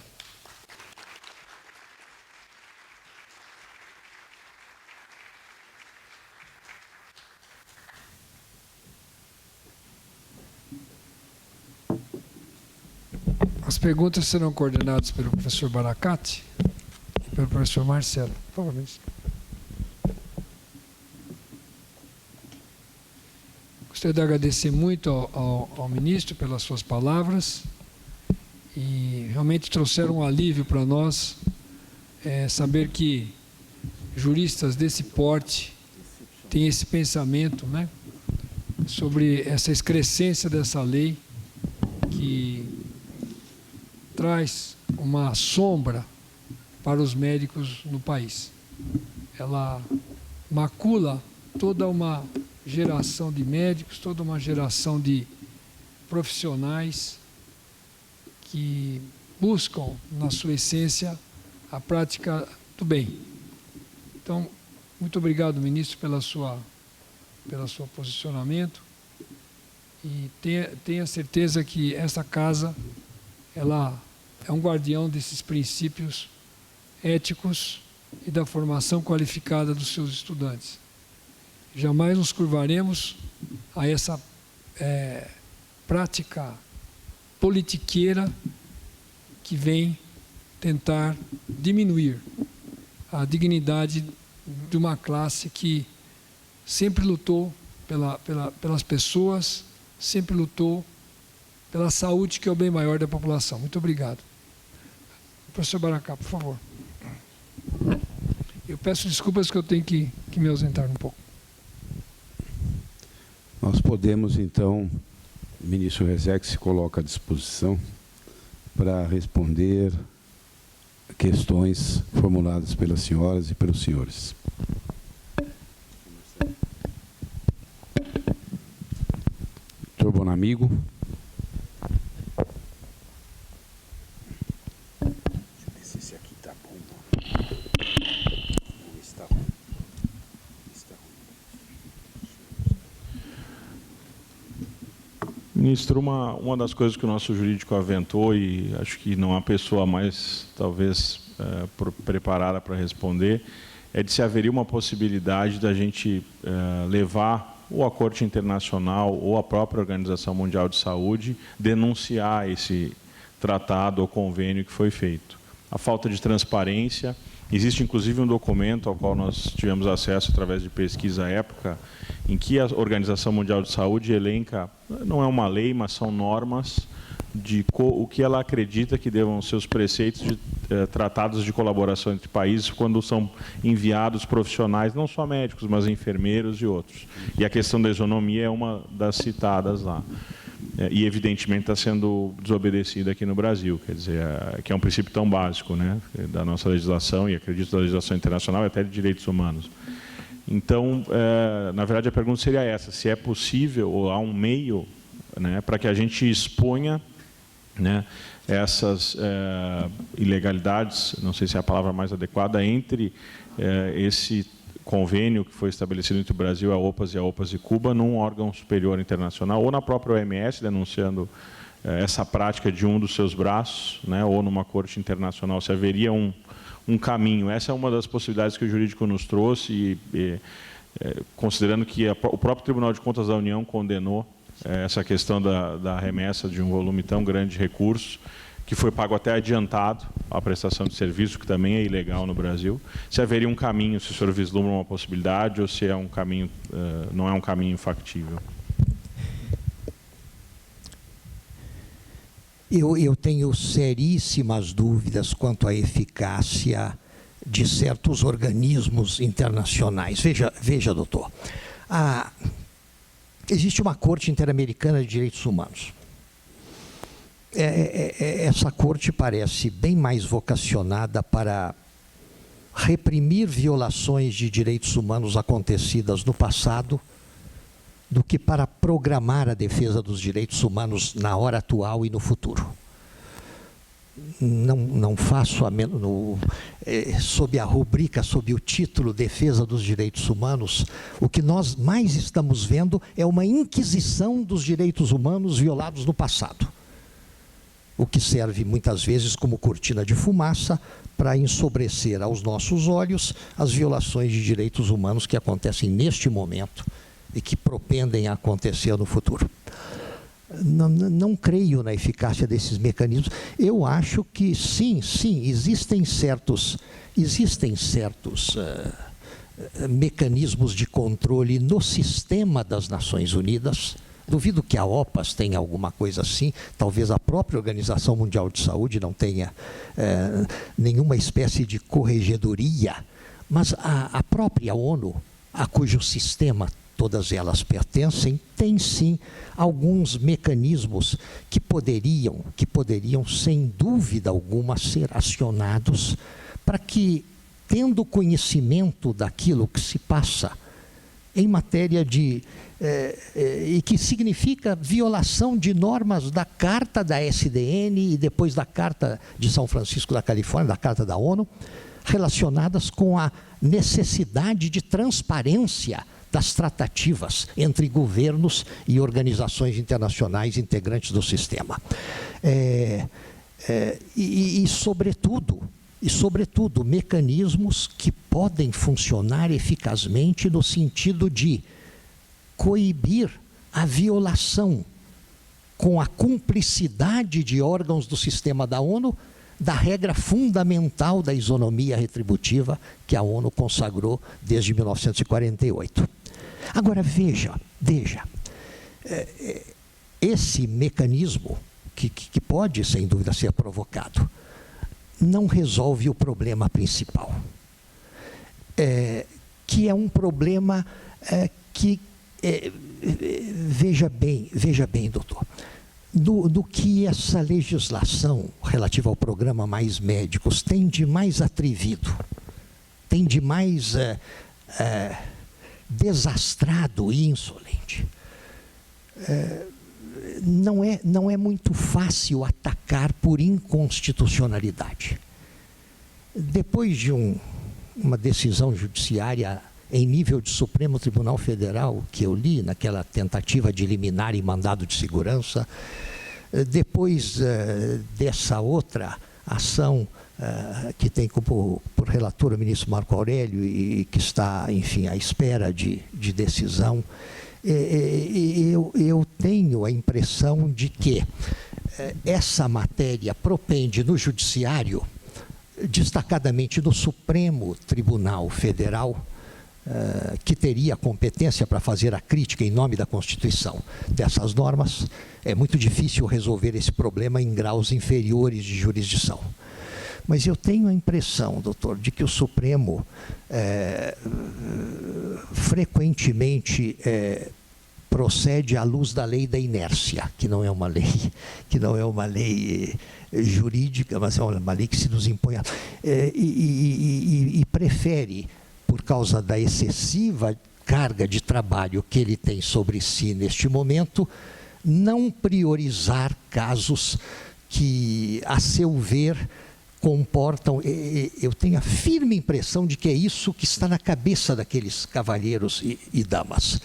As perguntas serão coordenadas pelo professor Baracate e pelo professor Marcelo. Por favor, ministro. Gostaria de agradecer muito ao ministro pelas suas palavras e realmente trouxeram um alívio para nós saber que juristas desse porte têm esse pensamento, né, sobre essa excrescência dessa lei que traz uma sombra para os médicos no país. Ela macula toda uma geração de médicos, toda uma geração de profissionais que buscam, na sua essência, a prática do bem. Então, muito obrigado, ministro, pelo seu posicionamento E tenha certeza que essa casa, ela é um guardião desses princípios éticos e da formação qualificada dos seus estudantes. Jamais nos curvaremos a essa prática politiqueira que vem tentar diminuir a dignidade de uma classe que sempre lutou pelas pessoas, sempre lutou pela saúde, que é o bem maior da população. Muito obrigado. Professor Baracá, por favor. Eu peço desculpas que eu tenho que me ausentar um pouco. Nós podemos, então, o ministro Rezec se coloca à disposição para responder questões formuladas pelas senhoras e pelos senhores. Doutor Bonamigo. Deixa eu ver se esse aqui está bom. Não está ruim. Está ruim. Ministro, uma das coisas que o nosso jurídico aventou, e acho que não há pessoa mais, talvez, preparada para responder, é de se haveria uma possibilidade da gente levar ou a Corte Internacional ou a própria Organização Mundial de Saúde denunciar esse tratado ou convênio que foi feito. A falta de transparência, existe inclusive um documento ao qual nós tivemos acesso através de pesquisa à época, em que a Organização Mundial de Saúde elenca, não é uma lei, mas são normas de o que ela acredita que devam ser os preceitos de tratados de colaboração entre países quando são enviados profissionais, não só médicos, mas enfermeiros e outros. E a questão da isonomia é uma das citadas lá. E, evidentemente, está sendo desobedecida aqui no Brasil, quer dizer, que é um princípio tão básico, né, da nossa legislação, e acredito da legislação internacional e até de direitos humanos. Então, na verdade, a pergunta seria essa, se é possível, ou há um meio, né, para que a gente exponha, né, essas ilegalidades, não sei se é a palavra mais adequada, entre esse convênio que foi estabelecido entre o Brasil, a OPAS e Cuba, num órgão superior internacional, ou na própria OMS, denunciando essa prática de um dos seus braços, né, ou numa corte internacional, se haveria um caminho. Essa é uma das possibilidades que o jurídico nos trouxe, considerando que o próprio Tribunal de Contas da União condenou essa questão da remessa de um volume tão grande de recursos, que foi pago até adiantado a prestação de serviço, que também é ilegal no Brasil. Se haveria um caminho, se o senhor vislumbra uma possibilidade, ou se é um caminho, não é um caminho factível? Eu tenho seríssimas dúvidas quanto à eficácia de certos organismos internacionais. Veja, doutor, existe uma Corte Interamericana de Direitos Humanos. Essa corte parece bem mais vocacionada para reprimir violações de direitos humanos acontecidas no passado do que para programar a defesa dos direitos humanos na hora atual e no futuro. Não faço sob a rubrica, sob o título Defesa dos Direitos Humanos, o que nós mais estamos vendo é uma inquisição dos direitos humanos violados no passado. O que serve muitas vezes como cortina de fumaça para ensobrecer aos nossos olhos as violações de direitos humanos que acontecem neste momento e que propendem a acontecer no futuro. Não creio na eficácia desses mecanismos. Eu acho que sim, existem certos mecanismos de controle no sistema das Nações Unidas. Duvido que a OPAS tenha alguma coisa assim, talvez a própria Organização Mundial de Saúde não tenha nenhuma espécie de corregedoria, mas a própria ONU, a cujo sistema todas elas pertencem, tem sim alguns mecanismos que poderiam, sem dúvida alguma, ser acionados para que, tendo conhecimento daquilo que se passa em matéria de e que significa violação de normas da Carta da SDN e depois da Carta de São Francisco da Califórnia, da Carta da ONU, relacionadas com a necessidade de transparência das tratativas entre governos e organizações internacionais integrantes do sistema. Sobretudo, mecanismos que podem funcionar eficazmente no sentido de coibir a violação com a cumplicidade de órgãos do sistema da ONU da regra fundamental da isonomia retributiva que a ONU consagrou desde 1948. Agora, veja, esse mecanismo, que pode, sem dúvida, ser provocado, não resolve o problema principal, que é um problema veja bem, doutor, do que essa legislação relativa ao programa Mais Médicos tem de mais atrevido, tem de mais desastrado e insolente. Não é muito fácil atacar por inconstitucionalidade. Depois de uma decisão judiciária em nível de Supremo Tribunal Federal, que eu li naquela tentativa de liminar e mandado de segurança, depois dessa outra ação que tem por relator o ministro Marco Aurélio e que está, enfim, à espera de decisão, eu tenho a impressão de que essa matéria propende no Judiciário, destacadamente no Supremo Tribunal Federal, que teria competência para fazer a crítica em nome da Constituição dessas normas. É muito difícil resolver esse problema em graus inferiores de jurisdição. Mas eu tenho a impressão, doutor, de que o Supremo frequentemente procede à luz da lei da inércia, que não é uma lei jurídica, mas é uma lei que se nos impõe e prefere, por causa da excessiva carga de trabalho que ele tem sobre si neste momento, não priorizar casos que, a seu ver, comportam... Eu tenho a firme impressão de que é isso que está na cabeça daqueles cavalheiros e damas.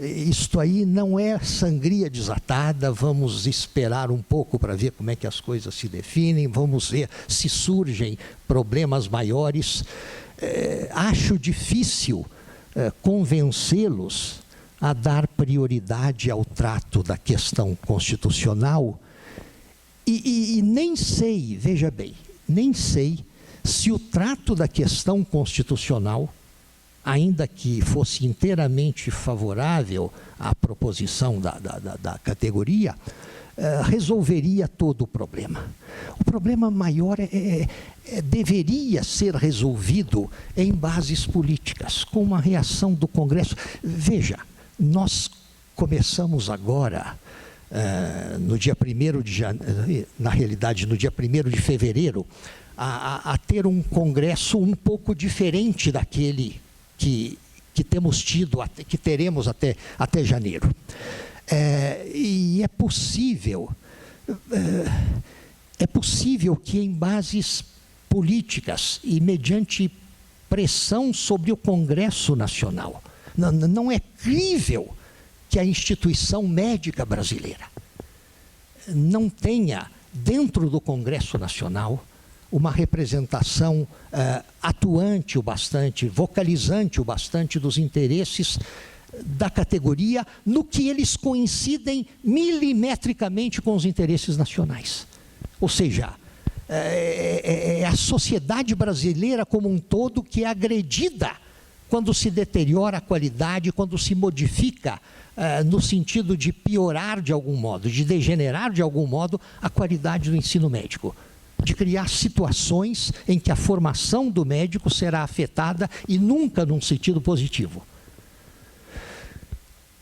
Isto aí não é sangria desatada, vamos esperar um pouco para ver como é que as coisas se definem, vamos ver se surgem problemas maiores. Acho difícil convencê-los a dar prioridade ao trato da questão constitucional e nem sei, veja bem, nem sei se o trato da questão constitucional, ainda que fosse inteiramente favorável à proposição da categoria, resolveria todo o problema. O problema maior deveria ser resolvido em bases políticas, com uma reação do Congresso. Veja, nós começamos agora, no dia 1º de janeiro, na realidade no dia 1º de fevereiro, a ter um Congresso um pouco diferente daquele que temos tido, que teremos até janeiro. E é possível que em bases políticas e mediante pressão sobre o Congresso Nacional, não é crível que a instituição médica brasileira não tenha, dentro do Congresso Nacional, uma representação atuante o bastante, vocalizante o bastante dos interesses da categoria, no que eles coincidem milimetricamente com os interesses nacionais. Ou seja, é a sociedade brasileira como um todo que é agredida quando se deteriora a qualidade, quando se modifica no sentido de piorar de algum modo, de degenerar de algum modo a qualidade do ensino médico, de criar situações em que a formação do médico será afetada e nunca num sentido positivo.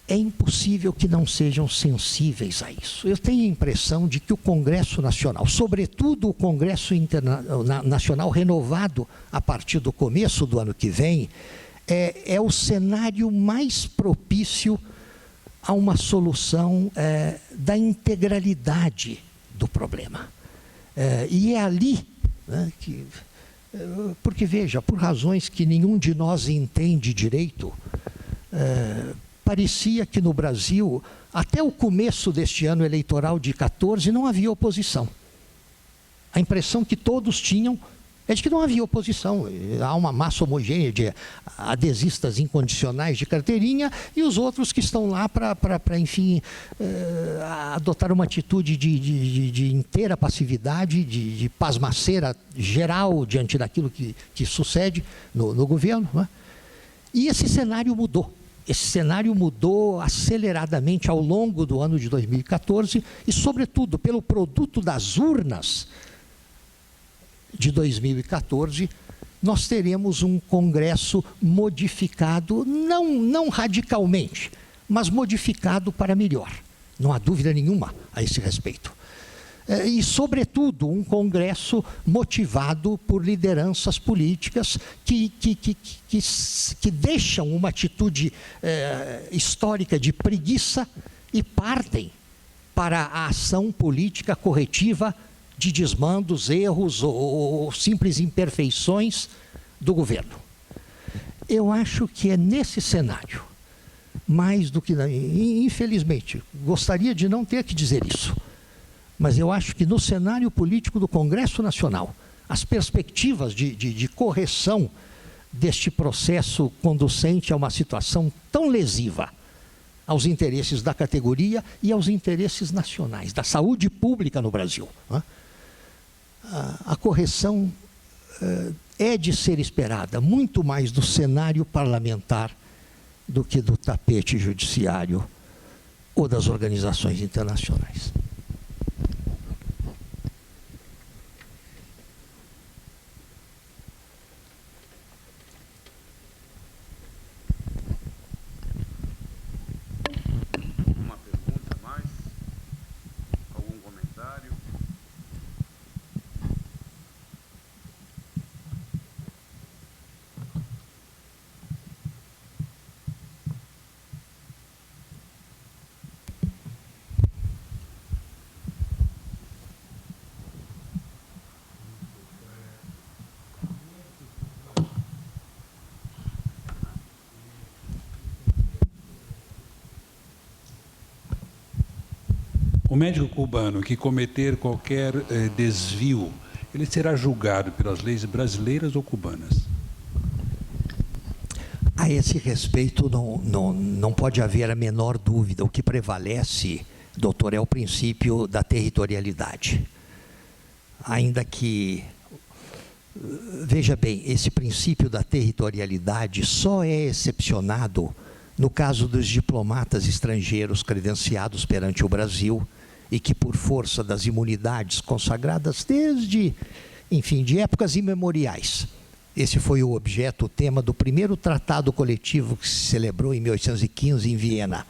É impossível que não sejam sensíveis a isso. Eu tenho a impressão de que o Congresso Nacional, sobretudo o Congresso Nacional renovado a partir do começo do ano que vem, é o cenário mais propício a uma solução da integralidade do problema. E é ali, né, porque veja, por razões que nenhum de nós entende direito, parecia que no Brasil, até o começo deste ano eleitoral de 14, não havia oposição. A impressão que todos tinham é de que não havia oposição. Há uma massa homogênea de adesistas incondicionais de carteirinha e os outros que estão lá para enfim, adotar uma atitude de inteira passividade, de pasmaceira geral diante daquilo que sucede no governo. Não é? E esse cenário mudou. Esse cenário mudou aceleradamente ao longo do ano de 2014 e, sobretudo, pelo produto das urnas de 2014, nós teremos um Congresso modificado, não radicalmente, mas modificado para melhor. Não há dúvida nenhuma a esse respeito. E, sobretudo, um Congresso motivado por lideranças políticas que deixam uma atitude histórica de preguiça e partem para a ação política corretiva de desmandos, erros ou simples imperfeições do governo. Eu acho que é nesse cenário, mais do que... Infelizmente, gostaria de não ter que dizer isso, mas eu acho que no cenário político do Congresso Nacional, as perspectivas de correção deste processo conducente a uma situação tão lesiva aos interesses da categoria e aos interesses nacionais, da saúde pública no Brasil. A correção é de ser esperada muito mais do cenário parlamentar do que do tapete judiciário ou das organizações internacionais. Uma pergunta a mais? Algum comentário? O médico cubano que cometer qualquer desvio, ele será julgado pelas leis brasileiras ou cubanas? A esse respeito, não pode haver a menor dúvida. O que prevalece, doutor, é o princípio da territorialidade. Ainda que, veja bem, esse princípio da territorialidade só é excepcionado no caso dos diplomatas estrangeiros credenciados perante o Brasil e que, por força das imunidades consagradas desde, enfim, de épocas imemoriais. Esse foi o objeto, o tema do primeiro tratado coletivo que se celebrou em 1815 em Viena.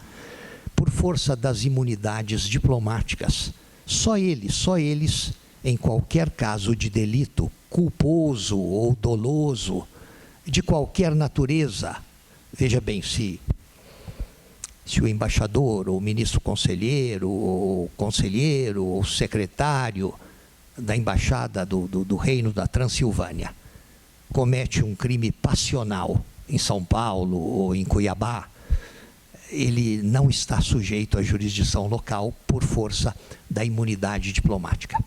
Por força das imunidades diplomáticas, só eles, em qualquer caso de delito culposo ou doloso, de qualquer natureza, veja bem, se o embaixador, ou o ministro conselheiro, ou secretário da embaixada do Reino da Transilvânia comete um crime passional em São Paulo ou em Cuiabá, ele não está sujeito à jurisdição local por força da imunidade diplomática.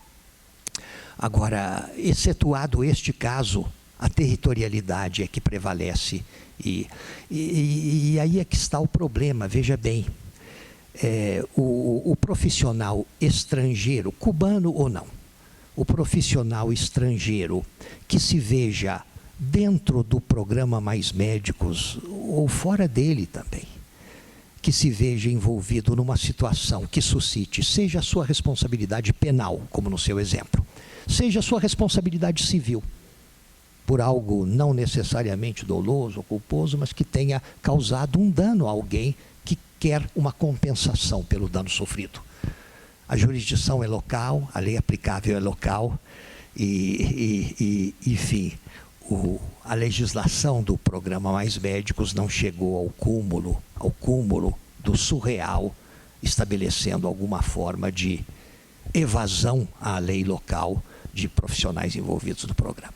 Agora, excetuado este caso, a territorialidade é que prevalece. E aí é que está o problema, veja bem. O profissional estrangeiro, cubano ou não, o profissional estrangeiro que se veja dentro do programa Mais Médicos ou fora dele também, que se veja envolvido numa situação que suscite, seja a sua responsabilidade penal, como no seu exemplo, seja a sua responsabilidade civil, por algo não necessariamente doloso ou culposo, mas que tenha causado um dano a alguém que quer uma compensação pelo dano sofrido. A jurisdição é local, a lei aplicável é local enfim, a legislação do programa Mais Médicos não chegou ao cúmulo do surreal, estabelecendo alguma forma de evasão à lei local de profissionais envolvidos no programa.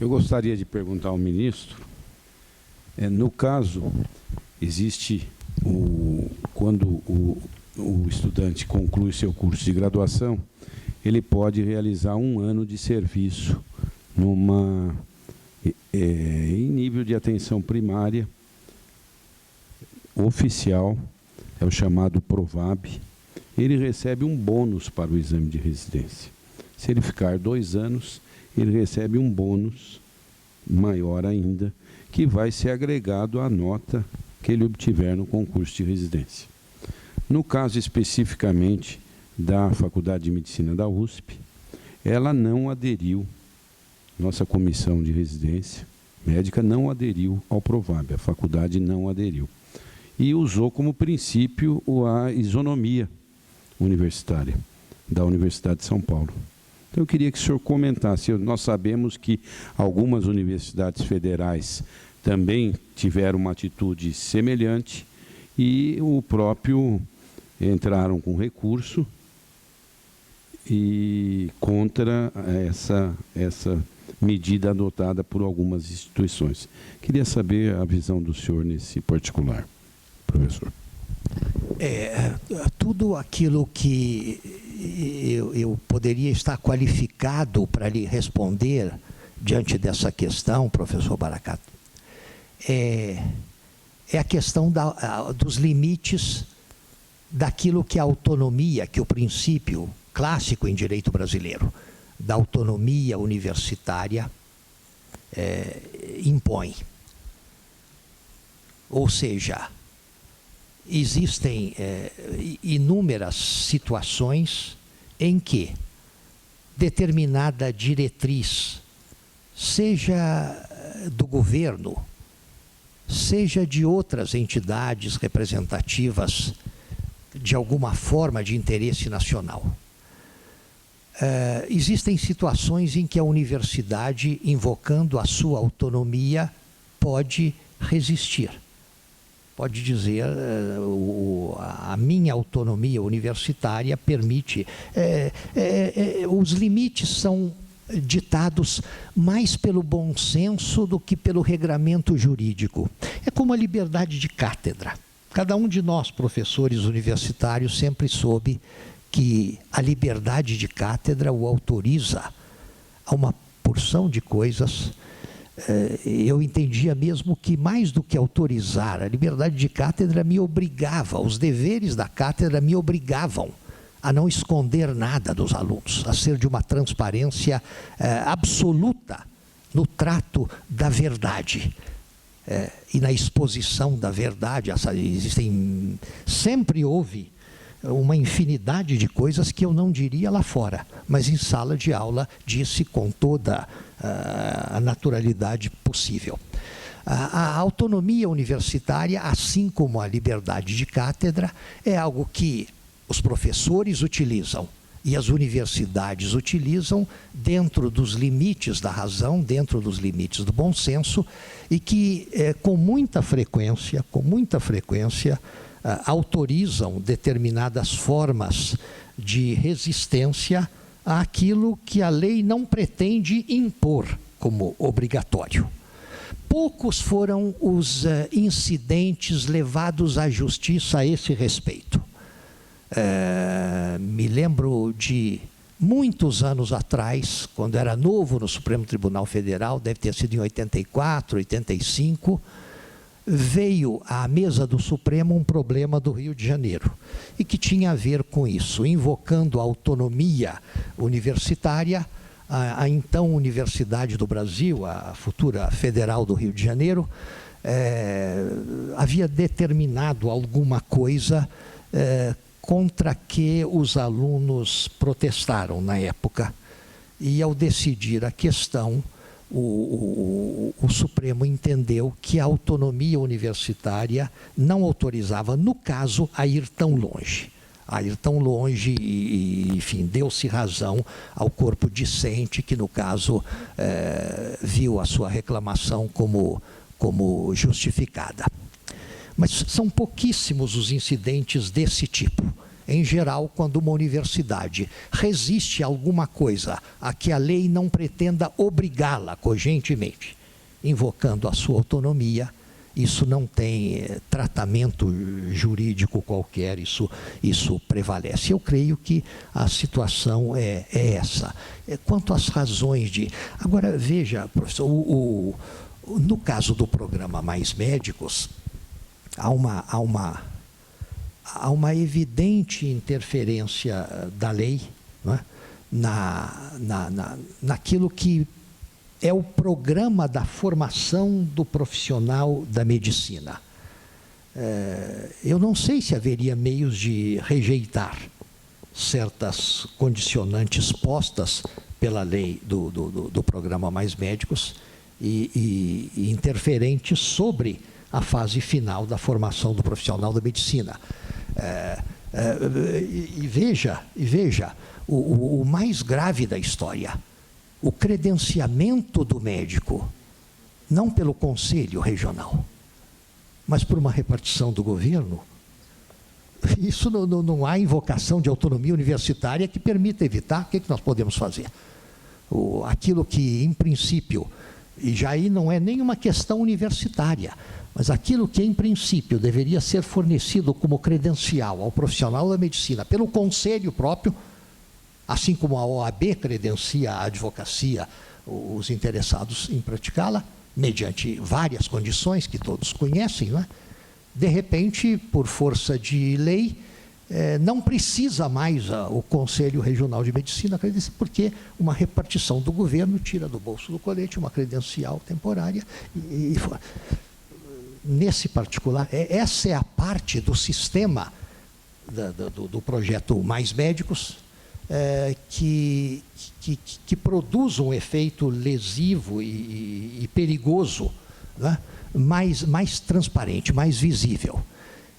Eu gostaria de perguntar ao ministro, no caso, existe, quando o estudante conclui seu curso de graduação, ele pode realizar 1 ano de serviço em nível de atenção primária oficial, é o chamado PROVAB. Ele recebe um bônus para o exame de residência. Se ele ficar 2 anos, ele recebe um bônus maior ainda, que vai ser agregado à nota que ele obtiver no concurso de residência. No caso especificamente da Faculdade de Medicina da USP, ela não aderiu, nossa comissão de residência médica não aderiu ao PROVAB, a faculdade não aderiu. E usou como princípio a isonomia universitária da Universidade de São Paulo. Então, eu queria que o senhor comentasse. Nós sabemos que algumas universidades federais também tiveram uma atitude semelhante e o próprio entraram com recurso e contra essa medida adotada por algumas instituições. Queria saber a visão do senhor nesse particular, professor. Tudo aquilo que eu poderia estar qualificado para lhe responder diante dessa questão, professor Baracato, é a questão dos limites daquilo que a autonomia, que o princípio clássico em direito brasileiro, da autonomia universitária impõe. Ou seja, existem inúmeras situações em que determinada diretriz, seja do governo, seja de outras entidades representativas de alguma forma de interesse nacional, existem situações em que a universidade, invocando a sua autonomia, pode resistir. Pode dizer, a minha autonomia universitária permite. Os limites são ditados mais pelo bom senso do que pelo regramento jurídico. É como a liberdade de cátedra. Cada um de nós, professores universitários, sempre soube que a liberdade de cátedra o autoriza a uma porção de coisas. Eu entendia mesmo que, mais do que autorizar, a liberdade de cátedra me obrigava, os deveres da cátedra me obrigavam a não esconder nada dos alunos, a ser de uma transparência absoluta no trato da verdade e na exposição da verdade. Sempre houve uma infinidade de coisas que eu não diria lá fora, mas em sala de aula disse com toda a naturalidade possível. A autonomia universitária, assim como a liberdade de cátedra, é algo que os professores utilizam e as universidades utilizam dentro dos limites da razão, dentro dos limites do bom senso, e que com muita frequência, autorizam determinadas formas de resistência àquilo que a lei não pretende impor como obrigatório. Poucos foram os incidentes levados à justiça a esse respeito. Me lembro de muitos anos atrás, quando era novo no Supremo Tribunal Federal, deve ter sido em 84, 85, veio à mesa do Supremo um problema do Rio de Janeiro, e que tinha a ver com isso, invocando a autonomia universitária. A então Universidade do Brasil, a futura Federal do Rio de Janeiro, havia determinado alguma coisa contra que os alunos protestaram na época. E ao decidir a questão, o Supremo entendeu que a autonomia universitária não autorizava, no caso, a ir tão longe. E, enfim, deu-se razão ao corpo discente, que no caso viu a sua reclamação como justificada. Mas são pouquíssimos os incidentes desse tipo, Em geral, quando uma universidade resiste a alguma coisa a que a lei não pretenda obrigá-la cogentemente, invocando a sua autonomia, isso não tem tratamento jurídico qualquer, isso prevalece. Eu creio que a situação é essa. Quanto às razões de... Agora, veja, professor, no caso do programa Mais Médicos, há uma evidente interferência da lei, não é? Naquilo que é o programa da formação do profissional da medicina. Eu não sei se haveria meios de rejeitar certas condicionantes postas pela lei do programa Mais Médicos e interferentes sobre a fase final da formação do profissional da medicina. E veja, o mais grave da história, o credenciamento do médico, não pelo Conselho Regional, mas por uma repartição do governo. Isso não há invocação de autonomia universitária que permita evitar. O que nós podemos fazer? Aquilo que, em princípio, e já aí não é nenhuma questão universitária, mas aquilo que, em princípio, deveria ser fornecido como credencial ao profissional da medicina pelo Conselho próprio, assim como a OAB credencia a advocacia, os interessados em praticá-la, mediante várias condições que todos conhecem, não é? De repente, por força de lei, não precisa mais o Conselho Regional de Medicina credenciar, porque uma repartição do governo tira do bolso do colete uma credencial temporária. Nesse particular, essa é a parte do sistema do projeto Mais Médicos, que produz um efeito lesivo e perigoso, né? mais transparente, mais visível.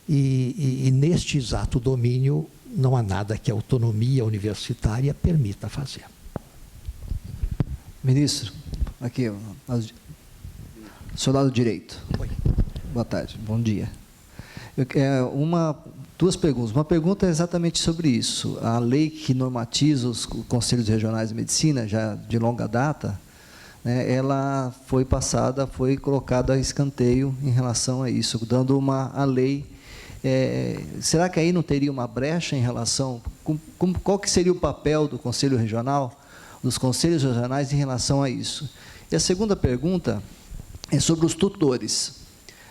E neste exato domínio não há nada que a autonomia universitária permita fazer. Ministro, aqui, seu lado direito. Oi. Boa tarde, bom dia. Duas perguntas. Uma pergunta é exatamente sobre isso. A lei que normatiza os conselhos regionais de medicina, já de longa data, né, ela foi colocada a escanteio em relação a isso, dando a lei. Será que aí não teria uma brecha em relação... Qual que seria o papel do Conselho Regional, dos conselhos regionais em relação a isso? E a segunda pergunta é sobre os tutores.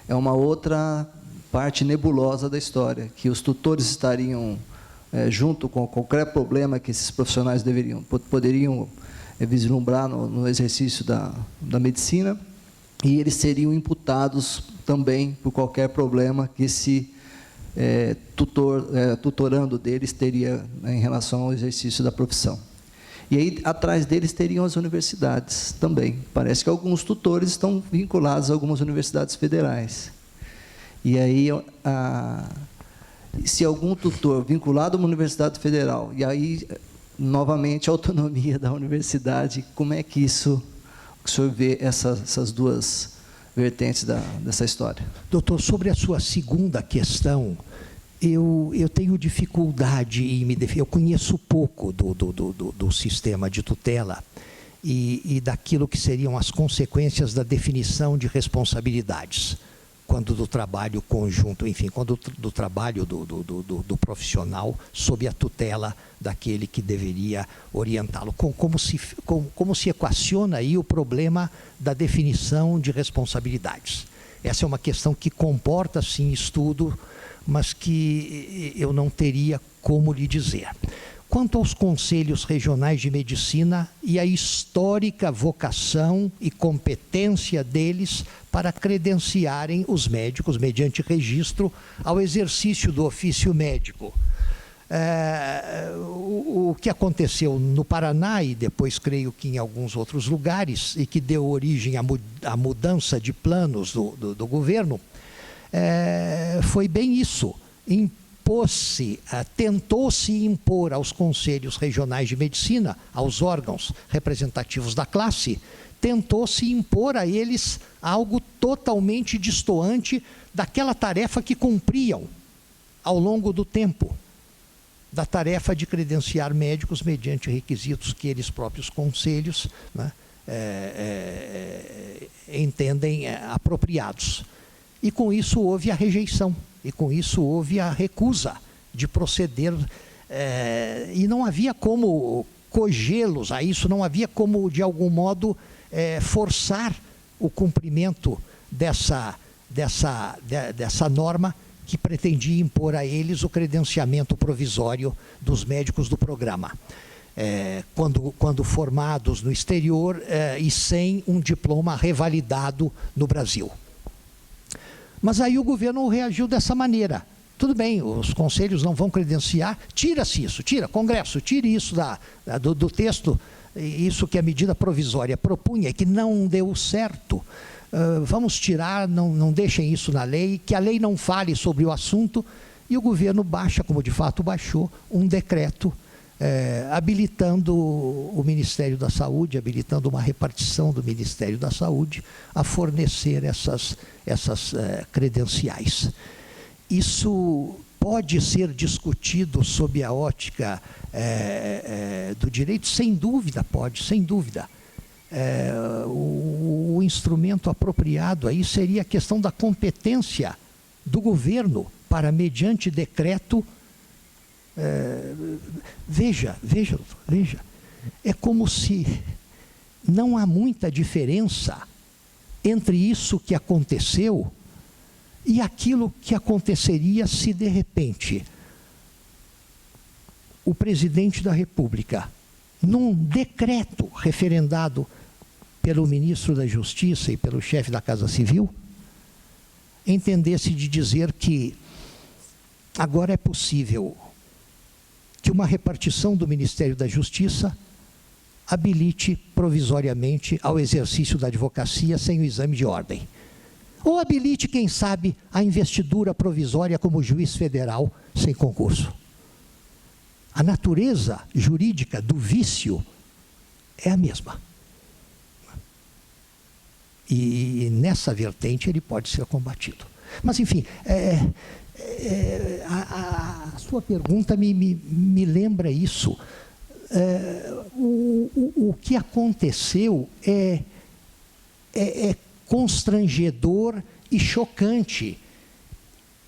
É uma outra parte nebulosa da história, que os tutores estariam junto com qualquer problema que esses profissionais poderiam vislumbrar no exercício da medicina, e eles seriam imputados também por qualquer problema que esse tutorando deles teria, né, em relação ao exercício da profissão. E aí, atrás deles, teriam as universidades também. Parece que alguns tutores estão vinculados a algumas universidades federais. E aí, se algum tutor vinculado a uma universidade federal, e aí, novamente, a autonomia da universidade, como é que isso, o senhor vê essas duas vertentes dessa história? Doutor, sobre a sua segunda questão, eu tenho dificuldade em me defender. Eu conheço pouco do sistema de tutela e daquilo que seriam as consequências da definição de responsabilidades, quando do trabalho conjunto, enfim, quando do trabalho do profissional sob a tutela daquele que deveria orientá-lo. Como se equaciona aí o problema da definição de responsabilidades? Essa é uma questão que comporta, sim, estudo, mas que eu não teria como lhe dizer. Quanto aos conselhos regionais de medicina e a histórica vocação e competência deles para credenciarem os médicos, mediante registro, ao exercício do ofício médico. O que aconteceu no Paraná e depois creio que em alguns outros lugares, e que deu origem à mudança de planos do governo, foi bem isso. Tentou-se impor aos conselhos regionais de medicina, aos órgãos representativos da classe, tentou-se impor a eles algo totalmente destoante daquela tarefa que cumpriam ao longo do tempo. da tarefa de credenciar médicos mediante requisitos que eles próprios conselhos, né, entendem apropriados. E com isso houve a rejeição, e com isso houve a recusa de proceder, e não havia como cogê-los a isso, não havia como, de algum modo, forçar o cumprimento dessa norma que pretendia impor a eles o credenciamento provisório dos médicos do programa, quando formados no exterior e sem um diploma revalidado no Brasil. Mas aí o governo reagiu dessa maneira. Tudo bem, os conselhos não vão credenciar, tira-se isso, Congresso, tire isso do texto, isso que a medida provisória propunha, que não deu certo. Vamos tirar, não deixem isso na lei, que a lei não fale sobre o assunto, e o governo baixa, como de fato baixou, um decreto habilitando o Ministério da Saúde, habilitando uma repartição do Ministério da Saúde a fornecer essas credenciais. Isso pode ser discutido sob a ótica do direito? Sem dúvida, pode, sem dúvida. O instrumento apropriado aí seria a questão da competência do governo para, mediante decreto, veja, é como se não há muita diferença entre isso que aconteceu e aquilo que aconteceria se, de repente, o presidente da República, num decreto referendado pelo ministro da Justiça e pelo chefe da Casa Civil, entendesse de dizer que agora é possível que uma repartição do Ministério da Justiça habilite provisoriamente ao exercício da advocacia sem o exame de ordem. Ou habilite, quem sabe, a investidura provisória como juiz federal sem concurso. A natureza jurídica do vício é a mesma. E nessa vertente ele pode ser combatido. Mas, enfim, a sua pergunta me lembra isso. O que aconteceu é constrangedor e chocante.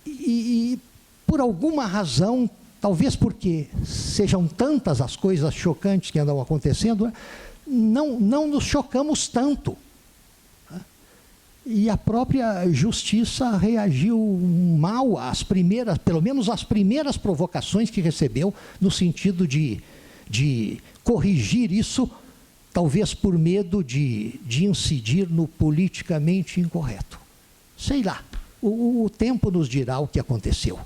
E por alguma razão, talvez porque sejam tantas as coisas chocantes que andam acontecendo, não nos chocamos tanto. E a própria justiça reagiu mal às primeiras, pelo menos às primeiras provocações que recebeu, no sentido de corrigir isso, talvez por medo de incidir no politicamente incorreto. Sei lá, o tempo nos dirá o que aconteceu.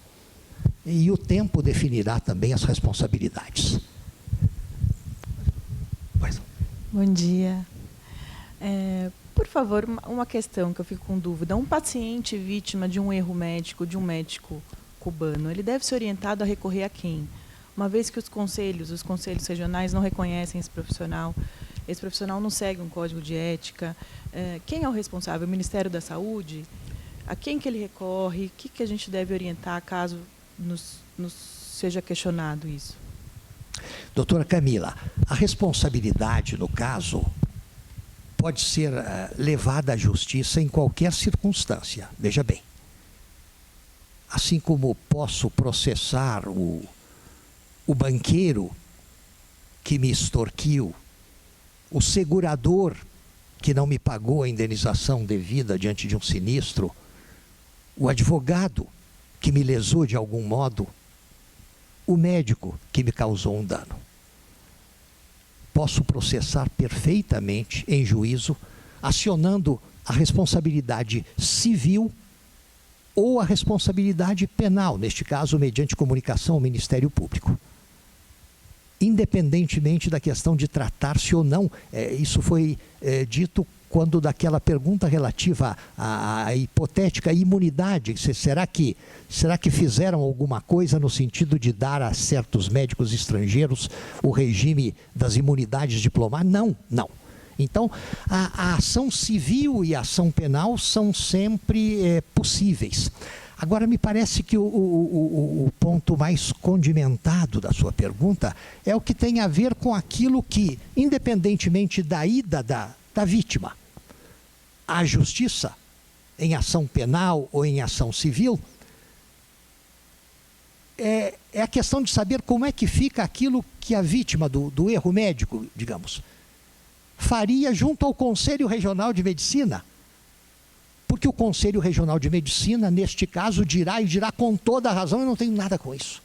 E o tempo definirá também as responsabilidades. Pois. Bom dia. Por favor, uma questão que eu fico com dúvida. Um paciente vítima de um erro médico, de um médico cubano, ele deve ser orientado a recorrer a quem? Uma vez que os conselhos regionais não reconhecem esse profissional não segue um código de ética, quem é o responsável? O Ministério da Saúde? A quem que ele recorre? O que a gente deve orientar caso nos seja questionado isso? Doutora Camila, a responsabilidade, no caso, pode ser levada à justiça em qualquer circunstância. Veja bem, assim como posso processar o banqueiro que me extorquiu, o segurador que não me pagou a indenização devida diante de um sinistro, o advogado que me lesou de algum modo, o médico que me causou um dano. Posso processar perfeitamente em juízo, acionando a responsabilidade civil ou a responsabilidade penal, neste caso, mediante comunicação ao Ministério Público. Independentemente da questão de tratar-se ou não, isso foi dito quando daquela pergunta relativa à hipotética imunidade, será que fizeram alguma coisa no sentido de dar a certos médicos estrangeiros o regime das imunidades diplomáticas? Não. Então, a ação civil e a ação penal são sempre possíveis. Agora, me parece que o ponto mais condimentado da sua pergunta é o que tem a ver com aquilo que, independentemente da ida da vítima à justiça, em ação penal ou em ação civil, é a questão de saber como é que fica aquilo que a vítima do erro médico, digamos, faria junto ao Conselho Regional de Medicina. Porque o Conselho Regional de Medicina, neste caso, dirá com toda a razão, eu não tenho nada com isso.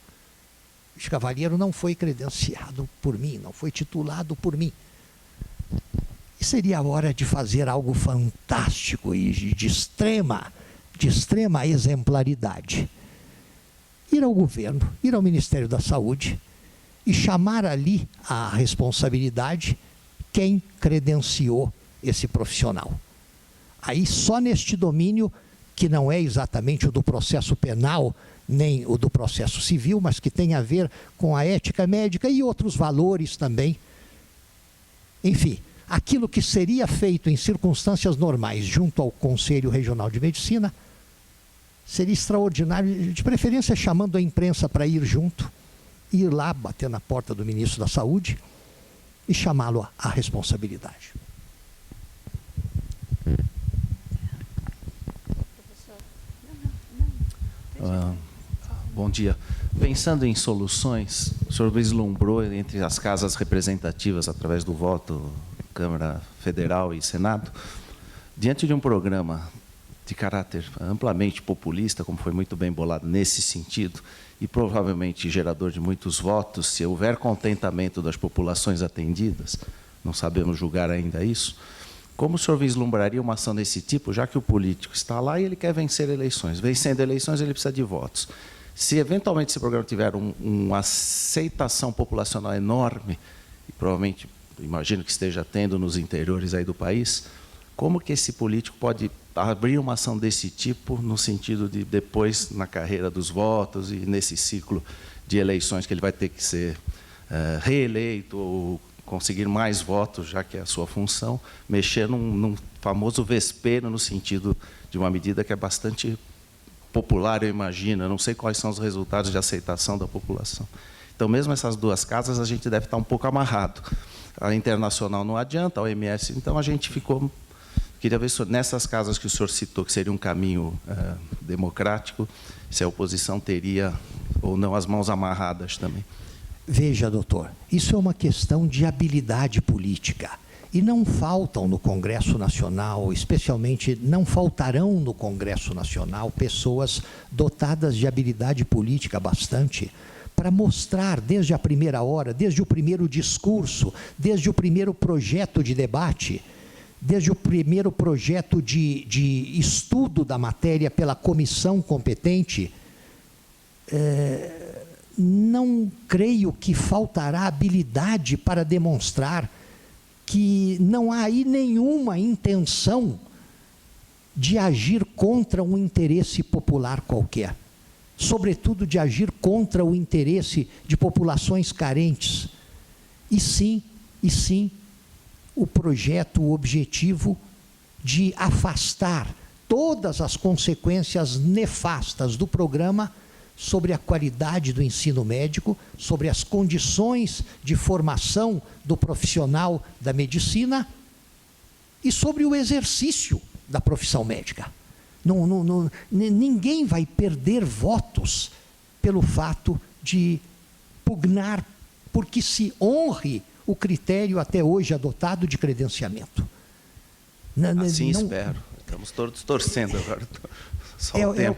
Este cavalheiro não foi credenciado por mim, não foi titulado por mim. E seria a hora de fazer algo fantástico e de extrema exemplaridade. Ir ao governo, ir ao Ministério da Saúde e chamar ali à responsabilidade quem credenciou esse profissional. Aí só neste domínio, que não é exatamente o do processo penal, nem o do processo civil, mas que tem a ver com a ética médica e outros valores também. Enfim, aquilo que seria feito em circunstâncias normais junto ao Conselho Regional de Medicina, seria extraordinário, de preferência chamando a imprensa para ir junto, ir lá bater na porta do ministro da Saúde e chamá-lo à responsabilidade. Bom dia. Pensando em soluções, o senhor vislumbrou entre as casas representativas, através do voto, Câmara Federal e Senado, diante de um programa de caráter amplamente populista, como foi muito bem bolado nesse sentido, e provavelmente gerador de muitos votos, se houver contentamento das populações atendidas, não sabemos julgar ainda isso, como o senhor vislumbraria uma ação desse tipo, já que o político está lá e ele quer vencer eleições? Vencendo eleições, ele precisa de votos. Se, eventualmente, esse programa tiver uma aceitação populacional enorme, e provavelmente, imagino que esteja tendo nos interiores aí do país, como que esse político pode abrir uma ação desse tipo, no sentido de, depois, na carreira dos votos e nesse ciclo de eleições, que ele vai ter que ser reeleito ou conseguir mais votos, já que é a sua função, mexer num famoso vespeiro, no sentido de uma medida que é bastante popular, eu imagino. Eu não sei quais são os resultados de aceitação da população. Então, mesmo essas duas casas, a gente deve estar um pouco amarrado. A internacional não adianta, a OMS, então a gente ficou... Queria ver se nessas casas que o senhor citou, que seria um caminho democrático, se a oposição teria ou não as mãos amarradas também. Veja, doutor, isso é uma questão de habilidade política. E não faltam no Congresso Nacional, especialmente não faltarão no Congresso Nacional, pessoas dotadas de habilidade política bastante, para mostrar desde a primeira hora, desde o primeiro discurso, desde o primeiro projeto de debate, desde o primeiro projeto de estudo da matéria pela comissão competente, não creio que faltará habilidade para demonstrar que não há aí nenhuma intenção de agir contra um interesse popular qualquer, sobretudo de agir contra o interesse de populações carentes, e sim, o projeto, o objetivo de afastar todas as consequências nefastas do programa sobre a qualidade do ensino médico, sobre as condições de formação do profissional da medicina e sobre o exercício da profissão médica. Ninguém vai perder votos pelo fato de pugnar porque se honre o critério até hoje adotado de credenciamento. Assim espero. Estamos todos torcendo agora. É o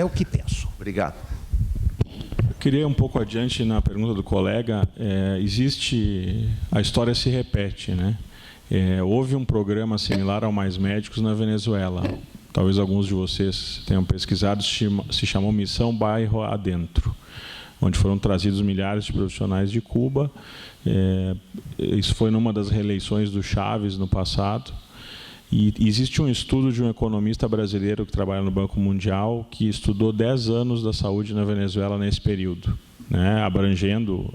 que penso. Obrigado. Eu queria um pouco adiante na pergunta do colega. A história se repete, né? Houve um programa similar ao Mais Médicos na Venezuela. Talvez alguns de vocês tenham pesquisado, se chamou Missão Bairro Adentro, onde foram trazidos milhares de profissionais de Cuba. Isso foi numa das reeleições do Chávez no passado. E existe um estudo de um economista brasileiro que trabalha no Banco Mundial, que estudou 10 anos da saúde na Venezuela nesse período. né, abrangendo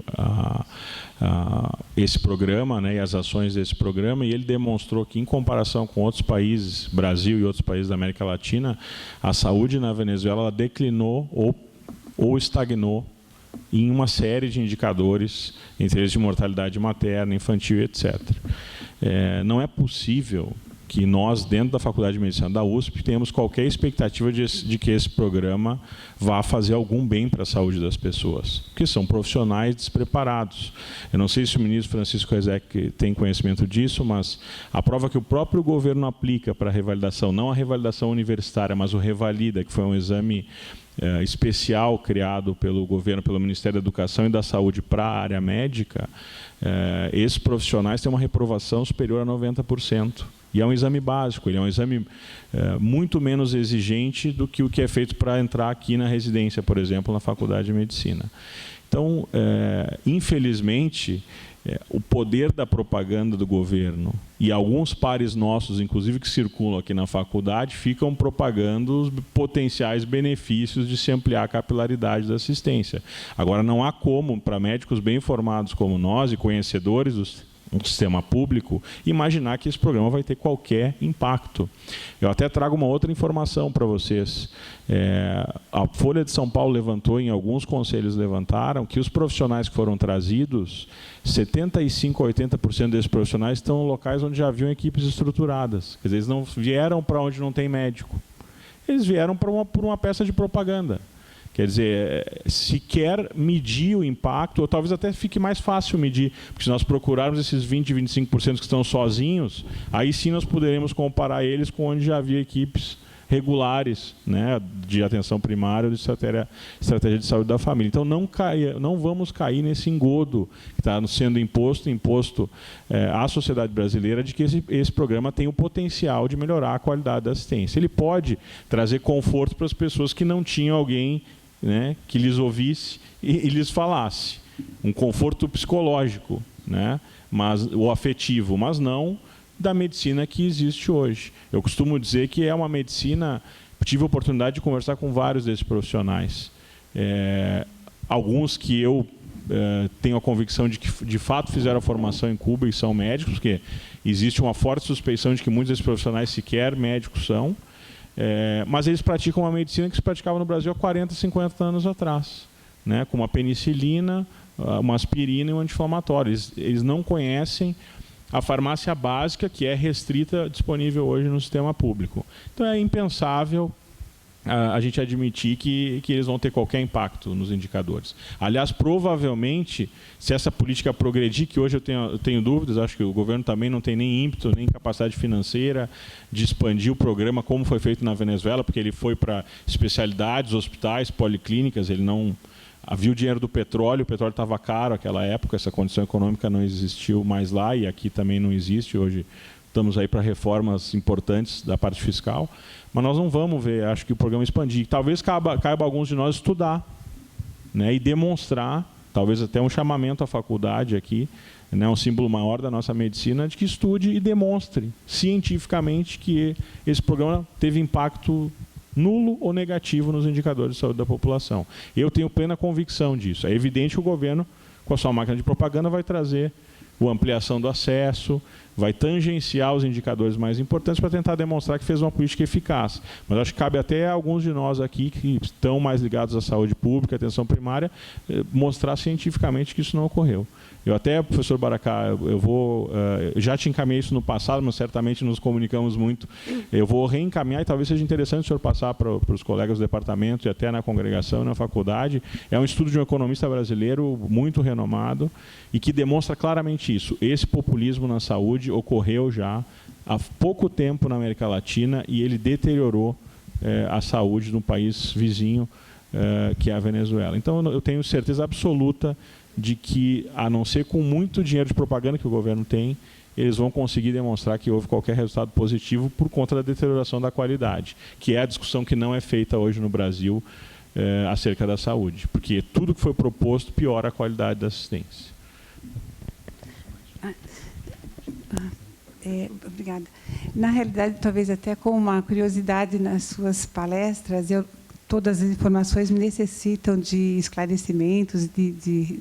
esse programa, né, e as ações desse programa, e ele demonstrou que, em comparação com outros países, Brasil e outros países da América Latina, a saúde na Venezuela ela declinou ou estagnou em uma série de indicadores, entre eles de mortalidade materna, infantil, etc. Não é possível que nós, dentro da Faculdade de Medicina da USP, tenhamos qualquer expectativa de que esse programa vá fazer algum bem para a saúde das pessoas, porque são profissionais despreparados. Eu não sei se o ministro Francisco Rezec tem conhecimento disso, mas a prova que o próprio governo aplica para a revalidação, não a revalidação universitária, mas o Revalida, que foi um exame especial criado pelo governo, pelo Ministério da Educação e da Saúde para a área médica, esses profissionais têm uma reprovação superior a 90%. E é um exame básico, ele é um exame muito menos exigente do que o que é feito para entrar aqui na residência, por exemplo, na Faculdade de Medicina. Então, infelizmente, o poder da propaganda do governo e alguns pares nossos, inclusive que circulam aqui na faculdade, ficam propagando os potenciais benefícios de se ampliar a capilaridade da assistência. Agora, não há como, para médicos bem informados como nós e conhecedores do sistema público, imaginar que esse programa vai ter qualquer impacto. Eu até trago uma outra informação para vocês. A Folha de São Paulo levantou, em alguns conselhos levantaram, que os profissionais que foram trazidos, 75% a 80% desses profissionais estão em locais onde já haviam equipes estruturadas. Quer dizer, eles não vieram para onde não tem médico. Eles vieram por uma peça de propaganda. Quer dizer, se quer medir o impacto, ou talvez até fique mais fácil medir, porque se nós procurarmos esses 20%, 25% que estão sozinhos, aí sim nós poderemos comparar eles com onde já havia equipes regulares, né, de atenção primária ou de estratégia de saúde da família. Então, não vamos cair nesse engodo que está sendo imposto à sociedade brasileira de que esse programa tem o potencial de melhorar a qualidade da assistência. Ele pode trazer conforto para as pessoas que não tinham alguém, né, que lhes ouvisse e lhes falasse. Um conforto psicológico, né, ou afetivo, mas não da medicina que existe hoje. Eu costumo dizer que é uma medicina... Tive a oportunidade de conversar com vários desses profissionais. Alguns que eu tenho a convicção de que, de fato, fizeram a formação em Cuba e são médicos, porque existe uma forte suspeição de que muitos desses profissionais sequer médicos são. Mas eles praticam uma medicina que se praticava no Brasil há 40, 50 anos atrás, né, com uma penicilina, uma aspirina e um anti-inflamatório. Eles não conhecem a farmácia básica, que é restrita, disponível hoje no sistema público. Então, é impensável a gente admitir que eles vão ter qualquer impacto nos indicadores. Aliás, provavelmente, se essa política progredir, que hoje eu tenho dúvidas, acho que o governo também não tem nem ímpeto, nem capacidade financeira de expandir o programa, como foi feito na Venezuela, porque ele foi para especialidades, hospitais, policlínicas, ele não... Havia o dinheiro do petróleo, o petróleo estava caro naquela época, essa condição econômica não existiu mais lá, e aqui também não existe. Hoje estamos aí para reformas importantes da parte fiscal, mas nós não vamos ver, acho que o programa expandir. Talvez caiba alguns de nós estudar, né, e demonstrar, talvez até um chamamento à faculdade aqui, né, um símbolo maior da nossa medicina, de que estude e demonstre cientificamente que esse programa teve impacto nulo ou negativo nos indicadores de saúde da população. Eu tenho plena convicção disso. É evidente que o governo, com a sua máquina de propaganda, vai trazer a ampliação do acesso, vai tangenciar os indicadores mais importantes para tentar demonstrar que fez uma política eficaz. Mas acho que cabe até a alguns de nós aqui, que estão mais ligados à saúde pública, à atenção primária, mostrar cientificamente que isso não ocorreu. Eu até, professor Baracá, já te encaminhei isso no passado, mas certamente nos comunicamos muito. Eu vou reencaminhar, e talvez seja interessante o senhor passar para os colegas do departamento e até na congregação e na faculdade. É um estudo de um economista brasileiro muito renomado e que demonstra claramente isso. Esse populismo na saúde ocorreu já há pouco tempo na América Latina e ele deteriorou a saúde de um país vizinho, que é a Venezuela. Então, eu tenho certeza absoluta de que, a não ser com muito dinheiro de propaganda que o governo tem, eles vão conseguir demonstrar que houve qualquer resultado positivo por conta da deterioração da qualidade, que é a discussão que não é feita hoje no Brasil acerca da saúde, porque tudo que foi proposto piora a qualidade da assistência. Obrigada. Na realidade, talvez até com uma curiosidade nas suas palestras, eu todas as informações necessitam de esclarecimentos, de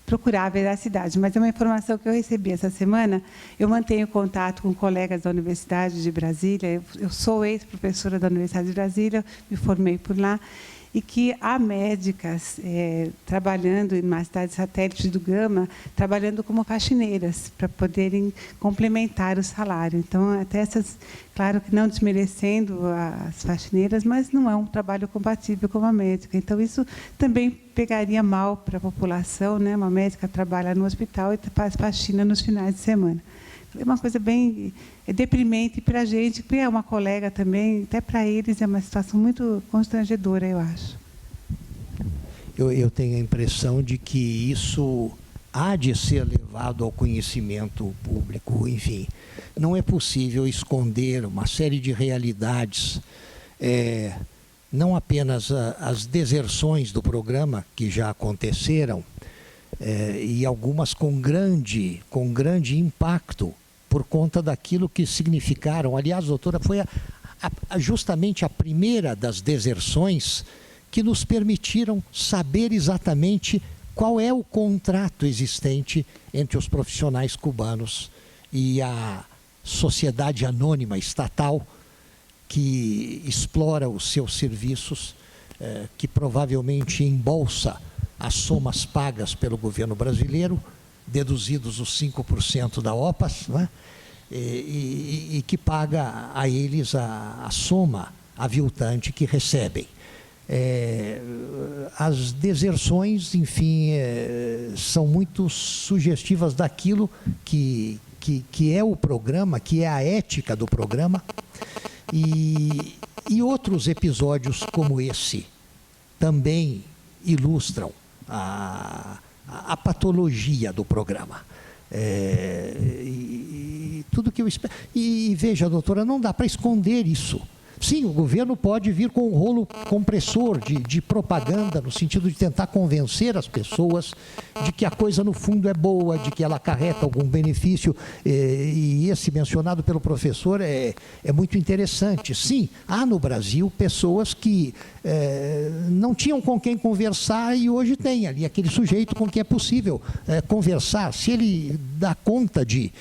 procurar a veracidade. Mas é uma informação que eu recebi essa semana. Eu mantenho contato com colegas da Universidade de Brasília. Eu sou ex-professora da Universidade de Brasília, me formei por lá. E que há médicas trabalhando em uma cidade satélite do Gama, trabalhando como faxineiras, para poderem complementar o salário. Então, até essas, claro que não desmerecendo as faxineiras, mas não é um trabalho compatível com a médica. Então, isso também pegaria mal para a população, né? Uma médica trabalha no hospital e faz faxina nos finais de semana. É uma coisa bem deprimente para a gente, porque é uma colega também, até para eles é uma situação muito constrangedora, eu acho. Eu tenho a impressão de que isso há de ser levado ao conhecimento público. Enfim, não é possível esconder uma série de realidades, não apenas as deserções do programa, que já aconteceram, e algumas com grande impacto, por conta daquilo que significaram. Aliás, doutora, foi justamente a primeira das deserções que nos permitiram saber exatamente qual é o contrato existente entre os profissionais cubanos e a sociedade anônima estatal que explora os seus serviços, que provavelmente embolsa as somas pagas pelo governo brasileiro, deduzidos os 5% da OPAS, né? E que paga a eles a soma aviltante que recebem. As deserções, enfim, são muito sugestivas daquilo que é o programa, que é a ética do programa, e outros episódios como esse também ilustram a patologia do programa. Tudo que eu espero. E veja, doutora, não dá para esconder isso. Sim, o governo pode vir com um rolo compressor de propaganda, no sentido de tentar convencer as pessoas de que a coisa no fundo é boa, de que ela acarreta algum benefício, e esse mencionado pelo professor é muito interessante. Sim, há no Brasil pessoas que não tinham com quem conversar e hoje tem ali aquele sujeito com quem é possível conversar. Se ele dá conta de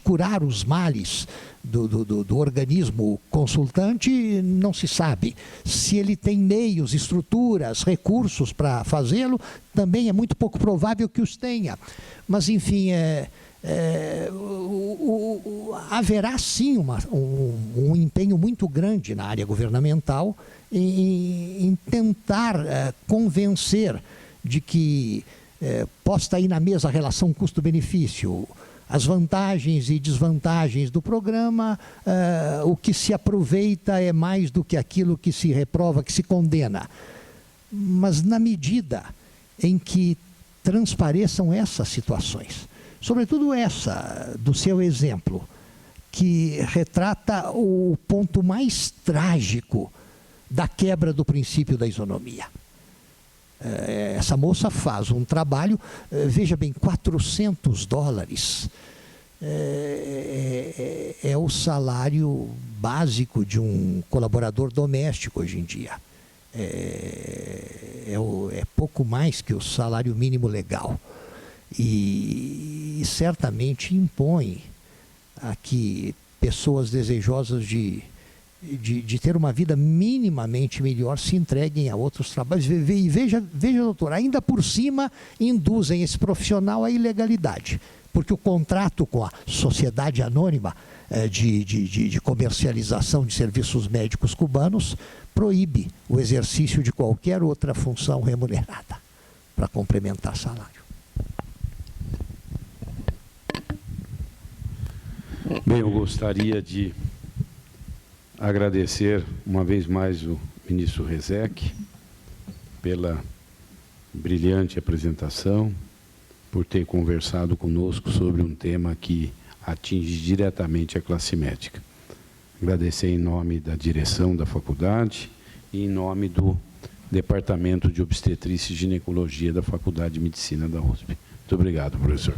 curar os males do organismo consultante, não se sabe. Se ele tem meios, estruturas, recursos para fazê-lo, também é muito pouco provável que os tenha. Mas, enfim, haverá sim um empenho muito grande na área governamental em tentar convencer de que posta aí na mesa a relação custo-benefício, as vantagens e desvantagens do programa, o que se aproveita é mais do que aquilo que se reprova, que se condena. Mas na medida em que transpareçam essas situações, sobretudo essa do seu exemplo, que retrata o ponto mais trágico da quebra do princípio da isonomia. Essa moça faz um trabalho, veja bem, $400 é o salário básico de um colaborador doméstico hoje em dia. É pouco mais que o salário mínimo legal. E certamente impõe a que pessoas desejosas de ter uma vida minimamente melhor se entreguem a outros trabalhos. E veja, doutor, ainda por cima induzem esse profissional à ilegalidade, porque o contrato com a sociedade anônima de comercialização de serviços médicos cubanos proíbe o exercício de qualquer outra função remunerada para complementar salário. Bem, eu gostaria de agradecer uma vez mais o ministro Rezec pela brilhante apresentação, por ter conversado conosco sobre um tema que atinge diretamente a classe médica. Agradecer em nome da direção da faculdade e em nome do Departamento de Obstetrícia e Ginecologia da Faculdade de Medicina da USP. Muito obrigado, professor.